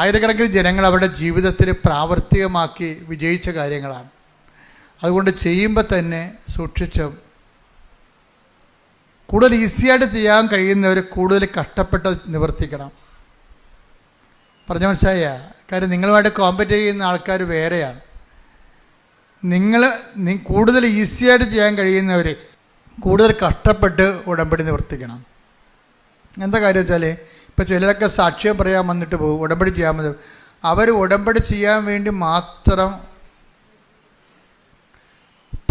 ആയിരക്കണക്കിന് ജനങ്ങൾ അവരുടെ ജീവിതത്തിൽ പ്രാവർത്തികമാക്കി വിജയിച്ച കാര്യങ്ങളാണ്. അതുകൊണ്ട് ചെയ്യുമ്പോൾ തന്നെ സൂക്ഷിച്ചും കൂടുതൽ ഈസിയായിട്ട് ചെയ്യാൻ കഴിയുന്നവർ കൂടുതൽ കഷ്ടപ്പെട്ട് നിവർത്തിക്കണം. പറഞ്ഞ മനസ്സിലായ കാര്യം, നിങ്ങളുമായിട്ട് കോമ്പറ്റ് ചെയ്യുന്ന ആൾക്കാർ വേറെയാണ്. കൂടുതൽ ഈസിയായിട്ട് ചെയ്യാൻ കഴിയുന്നവർ കൂടുതൽ കഷ്ടപ്പെട്ട് ഉടമ്പടി നിവർത്തിക്കണം. എന്താ കാര്യം വെച്ചാൽ, ഇപ്പോൾ ചിലരൊക്കെ സാക്ഷ്യം പറയാൻ വന്നിട്ട് പോകും, ഉടമ്പടി ചെയ്യാൻ വന്നു. അവർ ഉടമ്പടി ചെയ്യാൻ വേണ്ടി മാത്രം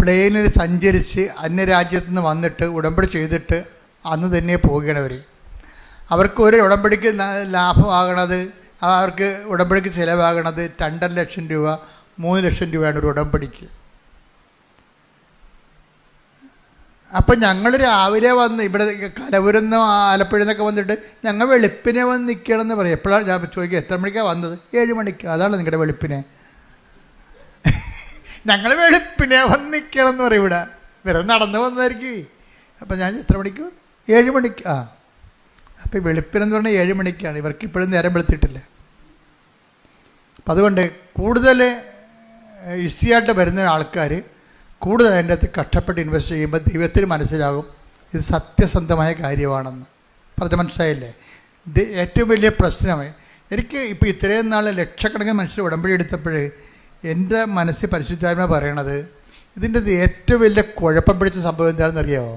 പ്ലെയിനിൽ സഞ്ചരിച്ച് അന്യരാജ്യത്തു നിന്ന് വന്നിട്ട് ഉടമ്പടി ചെയ്തിട്ട് അന്ന് തന്നെ പോകുകയാണ്. അവർക്ക് ഒരു ഉടമ്പടിക്ക് ലാഭമാകണത്, അവർക്ക് ഉടമ്പടിക്ക് ചിലവാകണത് 2.5 ലക്ഷം രൂപ 3 ലക്ഷം രൂപയാണ് ഒരു ഉടമ്പടിക്ക്. അപ്പം ഞങ്ങൾ രാവിലെ വന്ന് ഇവിടെ കലവൂരിൽ ആലപ്പുഴയിൽ നിന്നൊക്കെ വന്നിട്ട് ഞങ്ങൾ വെളുപ്പിനെ വന്ന് നിൽക്കണമെന്ന് പറയും. എപ്പോഴാണ് ഞാൻ ചോദിക്കുക, എത്ര മണിക്കാണ് വന്നത്? 7 മണിക്ക്. അതാണ് നിങ്ങളുടെ വെളുപ്പിനെ. ഞങ്ങൾ വെളുപ്പിനെ വന്ന് നിൽക്കണം എന്ന് പറയും. ഇവിടെ വെറുതെ നടന്ന് വന്നതായിരിക്കും. അപ്പം ഞാൻ എത്ര മണിക്ക്? 7 മണിക്ക്. അപ്പം വെളുപ്പിനെന്ന് പറഞ്ഞാൽ 7 മണിക്കാണ്. ഇവർക്ക് ഇപ്പോഴും നേരം വെളുത്തിട്ടില്ല. അപ്പം അതുകൊണ്ട് കൂടുതൽ ഈസിയായിട്ട് വരുന്ന ആൾക്കാർ കൂടുതൽ അതിൻ്റെ അകത്ത് കഷ്ടപ്പെട്ട് ഇൻവെസ്റ്റ് ചെയ്യുമ്പോൾ ദൈവത്തിന് മനസ്സിലാകും ഇത് സത്യസന്ധമായ കാര്യമാണെന്ന്. പറഞ്ഞ മനസ്സിലായില്ലേ? ഇത് ഏറ്റവും വലിയ പ്രശ്നമേ. എനിക്ക് ഇപ്പോൾ ഇത്രയും നാൾ ലക്ഷക്കണക്കിന് മനുഷ്യർ ഉടമ്പടി എടുത്തപ്പോൾ എൻ്റെ മനസ്സിൽ പരിശുദ്ധാത്മ പറയണത്, ഇതിൻ്റെ ഏറ്റവും വലിയ കുഴപ്പം പിടിച്ച സംഭവം എന്താണെന്ന് അറിയാമോ?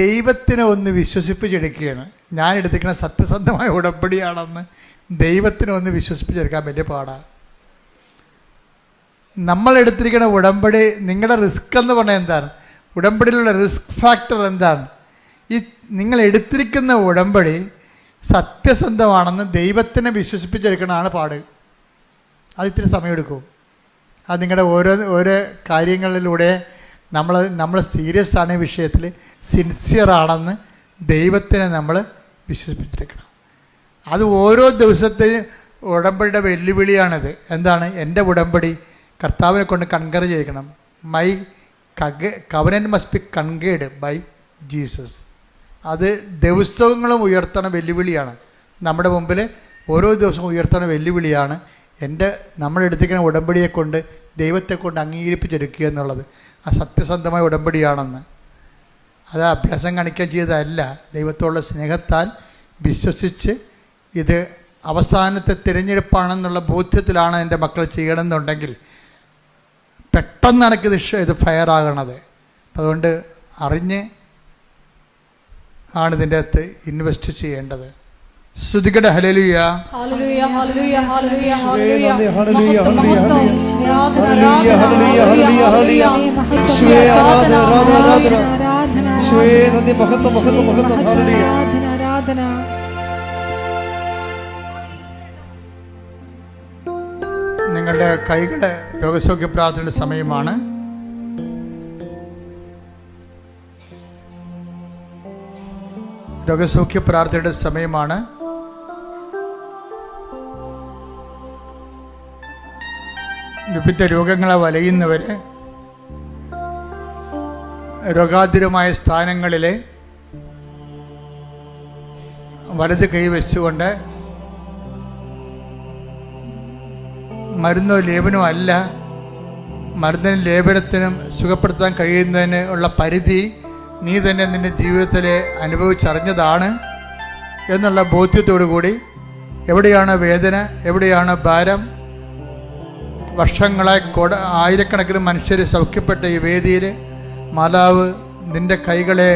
ദൈവത്തിനെ ഒന്ന് വിശ്വസിപ്പിച്ചെടുക്കുകയാണ്. ഞാൻ എടുത്തിരിക്കുന്ന സത്യസന്ധമായ ഉടമ്പടിയാണെന്ന് ദൈവത്തിനെ ഒന്ന് വിശ്വസിപ്പിച്ചെടുക്കാൻ വലിയ പാടാണ്. നമ്മളെടുത്തിരിക്കുന്ന ഉടമ്പടി, നിങ്ങളുടെ റിസ്ക് എന്ന് പറഞ്ഞാൽ എന്താണ്? ഉടമ്പടിയിലുള്ള റിസ്ക് ഫാക്ടർ എന്താണ്? ഈ നിങ്ങൾ എടുത്തിരിക്കുന്ന ഉടമ്പടി സത്യസന്ധമാണെന്ന് ദൈവത്തിനെ വിശ്വസിപ്പിച്ചെടുക്കണതാണ് പാട്. അത് ഇത്തിരി സമയമെടുക്കും. അത് നിങ്ങളുടെ ഓരോ കാര്യങ്ങളിലൂടെ നമ്മൾ സീരിയസ് ആണ് ഈ വിഷയത്തിൽ, സിൻസിയറാണെന്ന് ദൈവത്തിനെ നമ്മൾ വിശ്വസിപ്പിച്ചെടുക്കണം. അത് ഓരോ ദിവസത്തെയും ഉടമ്പടിയുടെ വെല്ലുവിളിയാണിത്. എന്താണ്? എൻ്റെ ഉടമ്പടി കർത്താവിനെ കൊണ്ട് കൺകർ ചെയ്യിക്കണം. My covenant must be concurred by Jesus. അത് ദിവസങ്ങളും ഉയർത്തണ വെല്ലുവിളിയാണ്. നമ്മുടെ മുമ്പിൽ ഓരോ ദിവസവും ഉയർത്തണ വെല്ലുവിളിയാണ് നമ്മളെടുത്തിരിക്കുന്ന ഉടമ്പടിയെ കൊണ്ട് ദൈവത്തെ കൊണ്ട് അംഗീകരിപ്പിച്ചെടുക്കുക എന്നുള്ളത്. ആ സത്യസന്ധമായ ഉടമ്പടിയാണെന്ന്. അത് അഭ്യാസം കാണിക്കാൻ ചെയ്തതല്ല, ദൈവത്തോടുള്ള സ്നേഹത്താൽ വിശ്വസിച്ച് ഇത് അവസാനത്തെ തിരഞ്ഞെടുപ്പാണെന്നുള്ള ബോധ്യത്തിലാണ് എൻ്റെ മക്കൾ ചെയ്യണമെന്നുണ്ടെങ്കിൽ പെട്ടെന്ന് ഇത് ഫയറാകണത്. അതുകൊണ്ട് അറിഞ്ഞ് ആണ് ഇതിൻ്റെ അകത്ത് ഇൻവെസ്റ്റ് ചെയ്യേണ്ടത്. ശ്രുതികട ഹല്ലേലൂയ ഹല്ലേലൂയ ഹല്ലേലൂയ ഹല്ലേലൂയ ഹല്ലേലൂയ ഹല്ലേലൂയ ഹല്ലേലൂയ യേശുവേ ആരാധന ആരാധന ആരാധന യേശുവേ നന്ദി മഹത്വം മഹത്വം മഹത്വം ഹല്ലേലൂയ ആരാധന ആരാധന. നിങ്ങളുടെ കൈകളെ രോഗസൗഖ്യ പ്രാർത്ഥനയുടെ സമയമാണ്. രോഗസൗഖ്യ പ്രാർത്ഥനയുടെ സമയമാണ്. വിവിധ രോഗങ്ങളെ വലയുന്നവർ രോഗാതുരമായ സ്ഥാനങ്ങളിലെ വലത് കൈ വെച്ചുകൊണ്ട് മരുന്നോ ലേപനോ അല്ല, മരുന്നിനും ലേപനത്തിനും സുഖപ്പെടുത്താൻ കഴിയുന്നതിന് ഉള്ള പരിധി നീ തന്നെ നിൻ്റെ ജീവിതത്തിൽ അനുഭവിച്ചറിഞ്ഞതാണ് എന്നുള്ള ബോധ്യത്തോടു കൂടി എവിടെയാണ് വേദന, എവിടെയാണ് ഭാരം, വർഷങ്ങളെ ആയിരക്കണക്കിന് മനുഷ്യർ സൗഖ്യപ്പെട്ട ഈ വേദിയിൽ മാതാവ് നിൻ്റെ കൈകളെ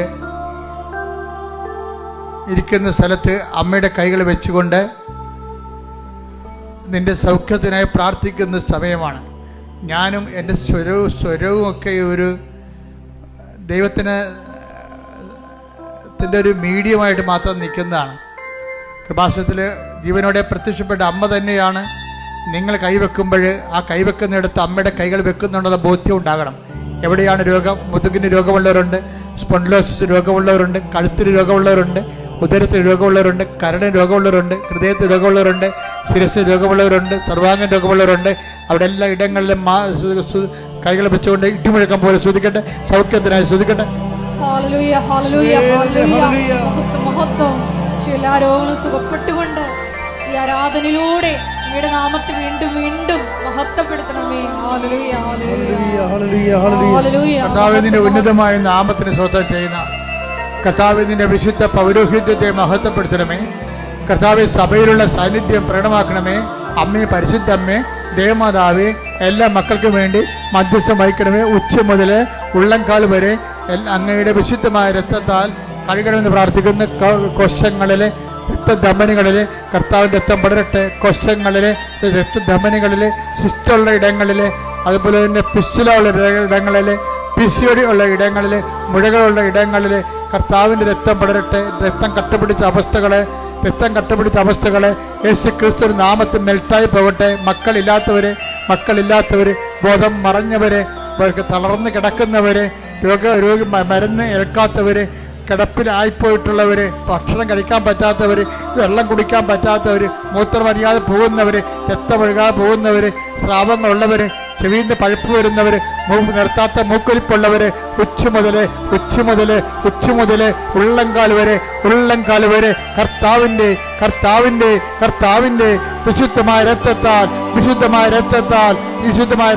ഇരിക്കുന്ന സ്ഥലത്ത് അമ്മയുടെ കൈകൾ വെച്ചുകൊണ്ട് നിൻ്റെ സൗഖ്യത്തിനായി പ്രാർത്ഥിക്കുന്ന സമയമാണ്. ഞാനും എൻ്റെ സ്വരവും ഒക്കെ ഒരു ദൈവത്തിൻ്റെ ഒരു മീഡിയമായിട്ട് മാത്രം നിൽക്കുന്നതാണ്. കൃപാസനത്തിൽ ജീവനോടെ പ്രത്യക്ഷപ്പെട്ട അമ്മ തന്നെയാണ്. നിങ്ങൾ കൈവെക്കുമ്പോൾ ആ കൈവെക്കുന്നിടത്ത് അമ്മയുടെ കൈകൾ വെക്കുന്നുണ്ടെന്ന ബോധ്യം ഉണ്ടാകണം. എവിടെയാണ് രോഗം? മുതുകിന് രോഗമുള്ളവരുണ്ട്, സ്പോണ്ടിലോസിസ് രോഗമുള്ളവരുണ്ട്, കഴുത്തിന് രോഗമുള്ളവരുണ്ട്, ഉദരത്തിന് രോഗമുള്ളവരുണ്ട്, കരളിന് രോഗമുള്ളവരുണ്ട്, ഹൃദയത്തിന് രോഗമുള്ളവരുണ്ട്, ശിരസിന് രോഗമുള്ളവരുണ്ട്, സർവാംഗം രോഗമുള്ളവരുണ്ട്. അവിടെ എല്ലാ ഇടങ്ങളിലും കൈകൾ വെച്ചുകൊണ്ട് ഇട്ടുമുഴക്കം പോലെ ശ്രദ്ധിക്കട്ടെ, സൗഖ്യത്തിനായി ശ്രദ്ധിക്കട്ടെ. എല്ലാ രോഗങ്ങളും സുഖപ്പെട്ടുകൊണ്ട് ഈ ആരാധനയിലൂടെ അങ്ങയുടെ നാമത്തെ വീണ്ടും വീണ്ടും മഹത്വപ്പെടുത്തണമേ. കർത്താവിന്റെ ഉന്നതമായ നാമത്തിന് സ്വന്തം ചെയ്യുന്ന കർത്താവിന്റെ വിശുദ്ധ പൗരോഹിത്യത്തെ മഹത്വപ്പെടുത്തണമേ. കർത്താവ് സഭയിലുള്ള സാന്നിധ്യം പ്രകടമാക്കണമേ. അമ്മേ, പരിശുദ്ധ അമ്മേ, ദേവമാതാവേ, എല്ലാ മക്കൾക്കും വേണ്ടി മധ്യസ്ഥം വഹിക്കണമേ. ഉച്ച മുതൽ ഉള്ളംകാൽ വരെ അങ്ങയുടെ വിശുദ്ധമായ രക്തത്താൽ കഴുകണമെന്ന് പ്രാർത്ഥിക്കുന്ന കോശങ്ങളിലെ രക്തധമനികളിൽ കർത്താവിൻ്റെ രക്തം പടരട്ടെ. കോശങ്ങളിലെ രക്തധമനികളിൽ ശിഷ്ടമുള്ള ഇടങ്ങളിൽ, അതുപോലെ തന്നെ പിസ്റ്റുലുള്ള ഇടങ്ങളിൽ, പിസിയോടി ഉള്ള ഇടങ്ങളിൽ, മുഴകളുള്ള ഇടങ്ങളിൽ കർത്താവിൻ്റെ രക്തം പടരട്ടെ. രക്തം കട്ടപിടിച്ച അവസ്ഥകളെ യേശു ക്രിസ്തു നാമത്തിൽ മെൽട്ടായി പോകട്ടെ. മക്കളില്ലാത്തവർ, ബോധം മറഞ്ഞവരെ, തളർന്ന് കിടക്കുന്നവരെ, മരുന്ന് ഏൽക്കാത്തവർ, കിടപ്പിലായിപ്പോയിട്ടുള്ളവർ, ഭക്ഷണം കഴിക്കാൻ പറ്റാത്തവർ, വെള്ളം കുടിക്കാൻ പറ്റാത്തവർ, മൂത്രമറിയാതെ പോകുന്നവർ, രക്തമൊഴുകാതെ പോകുന്നവർ, സ്രാവങ്ങളുള്ളവർ, ചെവിന്ന് പഴുപ്പ് വരുന്നവർ, നിർത്താത്ത മൂക്കൊലിപ്പുള്ളവർ, ഉച്ച മുതൽ ഉള്ളംകാൽ വരെ കർത്താവിൻ്റെ വിശുദ്ധമായ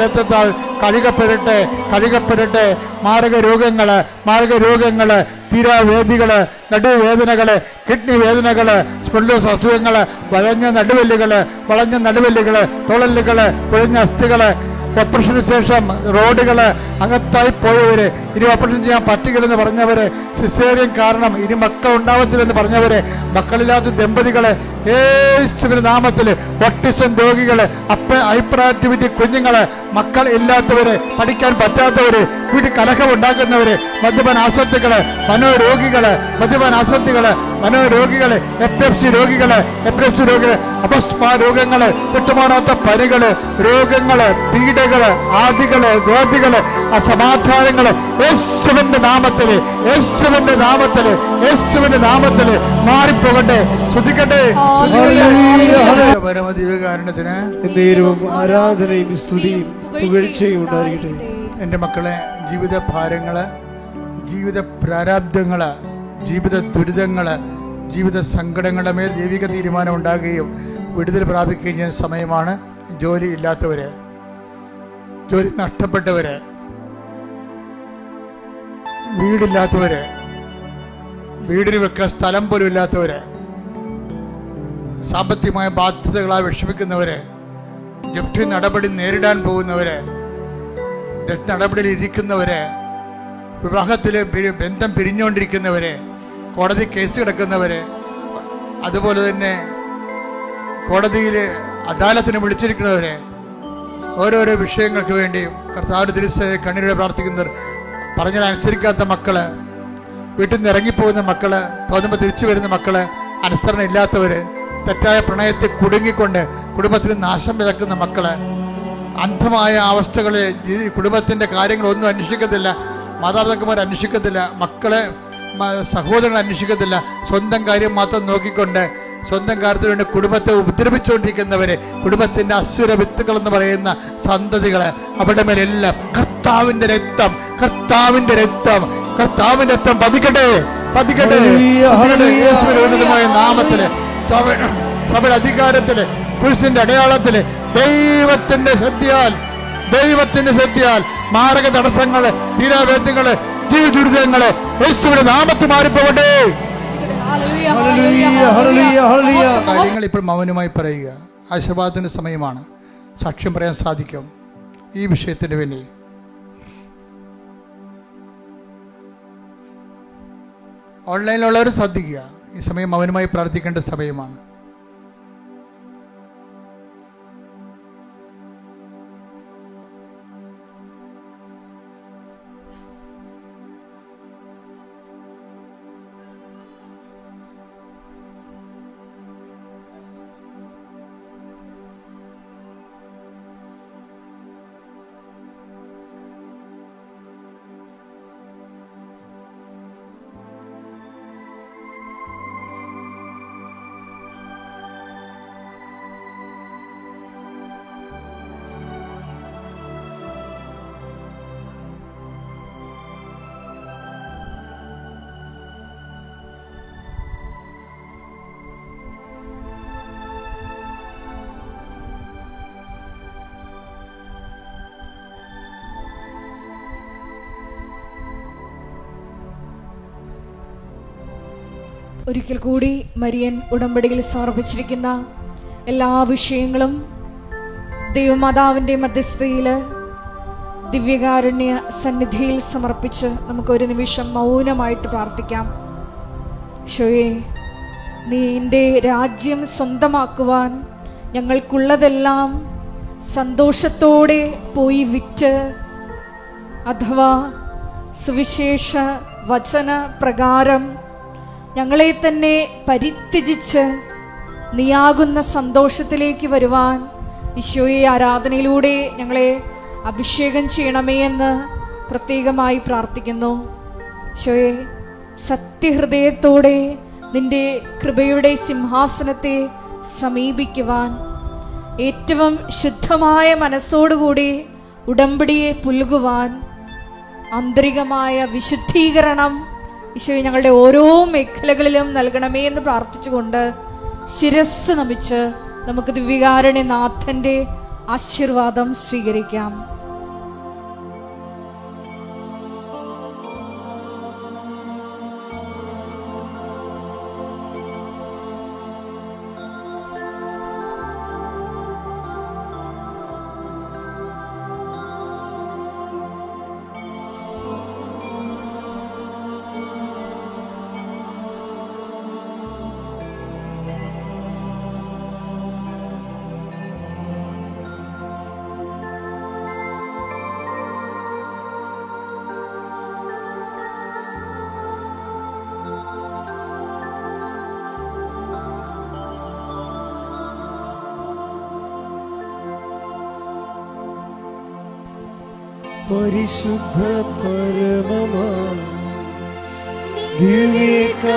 രക്തത്താൽ കഴുകപ്പെടട്ടെ. മാരകരോഗങ്ങള്, തീരാവേദികള്, നടുവേദനകള്, കിഡ്നി വേദനകള്, സ്പോണ്ടിലോസിസ് അസുഖങ്ങള്, വളഞ്ഞ നടുവെല്ലുകള്, തുളലുകള്, കുഴഞ്ഞ അസ്ഥികള്, ഓപ്പറേഷന് ശേഷം റോഡുകള് അകത്തായി പോയവര്, ഇനി ഓപ്പറേഷൻ ചെയ്യാൻ പറ്റുകയില്ലെന്ന് പറഞ്ഞവര്, സിസേറിയൻ കാരണം ഇനി മക്കൾ ഉണ്ടാവത്തില്ലെന്ന് പറഞ്ഞവര്, മക്കളില്ലാത്ത ദമ്പതികള്, യേശുവിന്റെ നാമത്തില്, ഓട്ടിസം രോഗികള്, ഹൈപ്പർ ആക്ടിവിറ്റി കുഞ്ഞുങ്ങള്, മക്കൾ ഇല്ലാത്തവര്, പഠിക്കാൻ പറ്റാത്തവര്, വീട്ടിൽ കലഹം ഉണ്ടാക്കുന്നവര്, മദ്യപാനാസക്തികള്, മനോരോഗികള്, എപ്പിലെപ്സി രോഗികള്, അപസ്മാ രോഗങ്ങള്, വിട്ടുമാറാത്ത പനികള്, രോഗങ്ങള്, പീഡകള്, ആദികള്, വ്യാധികള്, അസമാധാനങ്ങള് യേശുവിന്റെ നാമത്തില് മാറിപ്പോകട്ടെ. ശ്രദ്ധിക്കട്ടെ. പരമദിവ്യകാരുണ്യത്തിന് ആരാധനയും സ്തുതിയും പുകഴ്ചയും ഉണ്ടായിരിക്കട്ടെ. എൻ്റെ മക്കളെ, ജീവിത ഭാരങ്ങള്, ജീവിത പ്രാരാബ്ദങ്ങള്, ജീവിത ദുരിതങ്ങള്, ജീവിത സങ്കടങ്ങളുടെ മേൽ ദൈവിക തീരുമാനം ഉണ്ടാകുകയും വിടുതൽ പ്രാപിക്കുകയും ചെയ്യുന്ന സമയമാണ്. ജോലി ഇല്ലാത്തവര്, ജോലി നഷ്ടപ്പെട്ടവര്, വീടില്ലാത്തവര്, വീടിന് വെക്കാൻ സ്ഥലം പോലും ഇല്ലാത്തവര്, സാമ്പത്തികമായ ബാധ്യതകളായി വിഷമിക്കുന്നവര്, ജപ്തി നടപടി നേരിടാൻ പോകുന്നവര്, നടപടിയിൽ ഇരിക്കുന്നവര്, വിവാഹത്തില് ബന്ധം പിരിഞ്ഞുകൊണ്ടിരിക്കുന്നവര്, കോടതി കേസ് കിടക്കുന്നവര്, അതുപോലെ തന്നെ കോടതിയിൽ അദാലത്തിന് വിളിച്ചിരിക്കുന്നവര്, ഓരോരോ വിഷയങ്ങൾക്ക് വേണ്ടിയും കർത്താവിന്റെ തിരുസഭയിൽ കണ്ണീരോടെ പ്രാർത്ഥിക്കുന്നവർ, പറഞ്ഞാൽ അനുസരിക്കാത്ത മക്കള്, വീട്ടിൽ നിന്ന് ഇറങ്ങിപ്പോകുന്ന മക്കള്, തോന്നുമ്പോൾ തിരിച്ചു വരുന്ന മക്കള്, അനുസരണ ഇല്ലാത്തവര്, തെറ്റായ പ്രണയത്തിൽ കുടുങ്ങിക്കൊണ്ട് കുടുംബത്തിന് നാശം വിതക്കുന്ന മക്കള്, അന്ധമായ അവസ്ഥകളിൽ കുടുംബത്തിന്റെ കാര്യങ്ങളൊന്നും അന്വേഷിക്കത്തില്ല, മാതാപിതാക്കന്മാർ അന്വേഷിക്കത്തില്ല, മക്കളെ സഹോദരങ്ങൾ അന്വേഷിക്കത്തില്ല. സ്വന്തം കാര്യം മാത്രം നോക്കിക്കൊണ്ട് സ്വന്തം കാര്യത്തിന് വേണ്ടി കുടുംബത്തെ ഉപദ്രവിച്ചുകൊണ്ടിരിക്കുന്നവരെ, കുടുംബത്തിന്റെ അസുര വിത്തുകൾ എന്ന് പറയുന്ന സന്തതികളെ, അവരുടെ മേലെല്ലാം കർത്താവിന്റെ രക്തം, കർത്താവിന്റെ രക്തം, കർത്താവിന്റെ രക്തം പതിക്കട്ടെ, പതിക്കട്ടെ. യേശുവിന്റെ നാമത്തില്, സഭയുടെ അധികാരത്തില്, പുരുഷന്റെ അടയാളത്തില്, ദൈവത്തിന്റെ ശക്തിയാൽ മാരക തടസ്സങ്ങള്, തീരാവേദ്യങ്ങള്, ദുരിതങ്ങള് യേശുവിന്റെ നാമത്തിൽ മാറിപ്പോകട്ടെ. കാര്യങ്ങൾ ഇപ്പോൾ മൗനമായി പറയുക. ആശീർവാദത്തിന്റെ സമയമാണ്. സാക്ഷ്യം പറയാൻ സാധിക്കും ഈ വിഷയത്തിന് വേണ്ടി. ഓൺലൈനിലുള്ളവരും ശ്രദ്ധിക്കുക. ഈ സമയം മൗനമായി പ്രാർത്ഥിക്കേണ്ട സമയമാണ്. ഒരിക്കൽ കൂടി മരിയൻ ഉടമ്പടിയിൽ സമർപ്പിച്ചിരിക്കുന്ന എല്ലാ വിഷയങ്ങളും ദൈവമാതാവിൻ്റെ മധ്യസ്ഥതയിൽ ദിവ്യകാരുണ്യ സന്നിധിയിൽ സമർപ്പിച്ച് നമുക്കൊരു നിമിഷം മൗനമായിട്ട് പ്രാർത്ഥിക്കാം. ഈശോയേ, നീ എൻ്റെ രാജ്യം സ്വന്തമാക്കുവാൻ ഞങ്ങൾക്കുള്ളതെല്ലാം സന്തോഷത്തോടെ പോയി വിറ്റ്, അഥവാ സുവിശേഷ വചന പ്രകാരം ഞങ്ങളെ തന്നെ പരിത്യജിച്ച് നീയാകുന്ന സന്തോഷത്തിലേക്ക് വരുവാൻ ഈശോയെ ആരാധനയിലൂടെ ഞങ്ങളെ അഭിഷേകം ചെയ്യണമേ എന്ന് പ്രത്യേകമായി പ്രാർത്ഥിക്കുന്നു. ഈശോയെ, സത്യഹൃദയത്തോടെ നിന്റെ കൃപയുടെ സിംഹാസനത്തെ സമീപിക്കുവാൻ, ഏറ്റവും ശുദ്ധമായ മനസ്സോടുകൂടി ഉടമ്പടിയെ പുൽകുവാൻ, ആന്തരികമായ വിശുദ്ധീകരണം ഈശോയെ ഞങ്ങളുടെ ഓരോ മേഖലകളിലും നൽകണമേ എന്ന് പ്രാർത്ഥിച്ചുകൊണ്ട് ശിരസ് നമിച്ച് നമുക്ക് ദിവ്യകാരുണ്യനാഥന്റെ ആശീർവാദം സ്വീകരിക്കാം. പരിശുദ്ധ പരമമാ ദിവ്യകാരുണ്യമേ,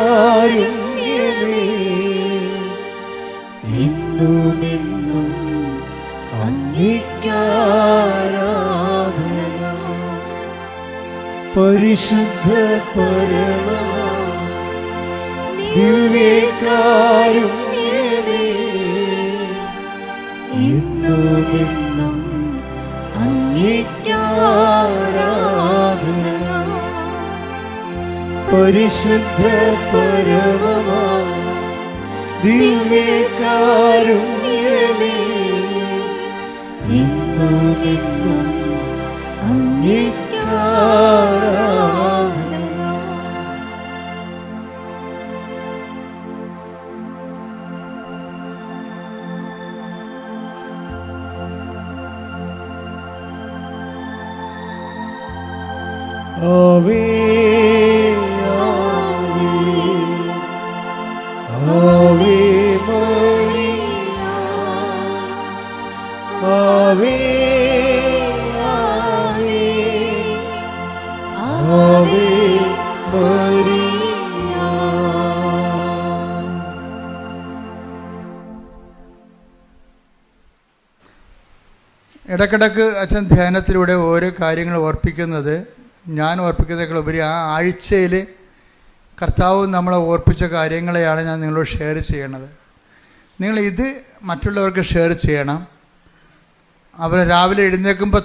ഇന്നുമെന്നും അങ്ങേക്കാരാധന. പരിശുദ്ധ പരമമാ ദിവ്യകാരുണ്യമേ, ഇന്നുമെന്നും അങ്ങേക്കാരാധന. പരിശുദ്ധ പരമമാ ദിവ്യകാരുണ്യമേ, ഇന്നുമെന്നും അങ്ങേക്കാരാധന. ആവേ ആവേ ആവേ മരിയ, ആവേ ആവേ ആവേ മരിയ. ഇടയ്ക്കിടയ്ക്ക് അച്ഛൻ ധ്യാനത്തിലൂടെ ഓരോ കാര്യങ്ങൾ ഓർപ്പിക്കുന്നത്, ഞാൻ ഓർപ്പിക്കുന്നതിനേക്കാളുപരി ആ ആഴ്ചയിൽ കർത്താവ് നമ്മളെ ഓർപ്പിച്ച കാര്യങ്ങളെയാണ് ഞാൻ നിങ്ങളോട് ഷെയർ ചെയ്യണത്. നിങ്ങൾ ഇത് മറ്റുള്ളവർക്ക് ഷെയർ ചെയ്യണം. അവർ രാവിലെ എഴുന്നേൽക്കുമ്പോൾ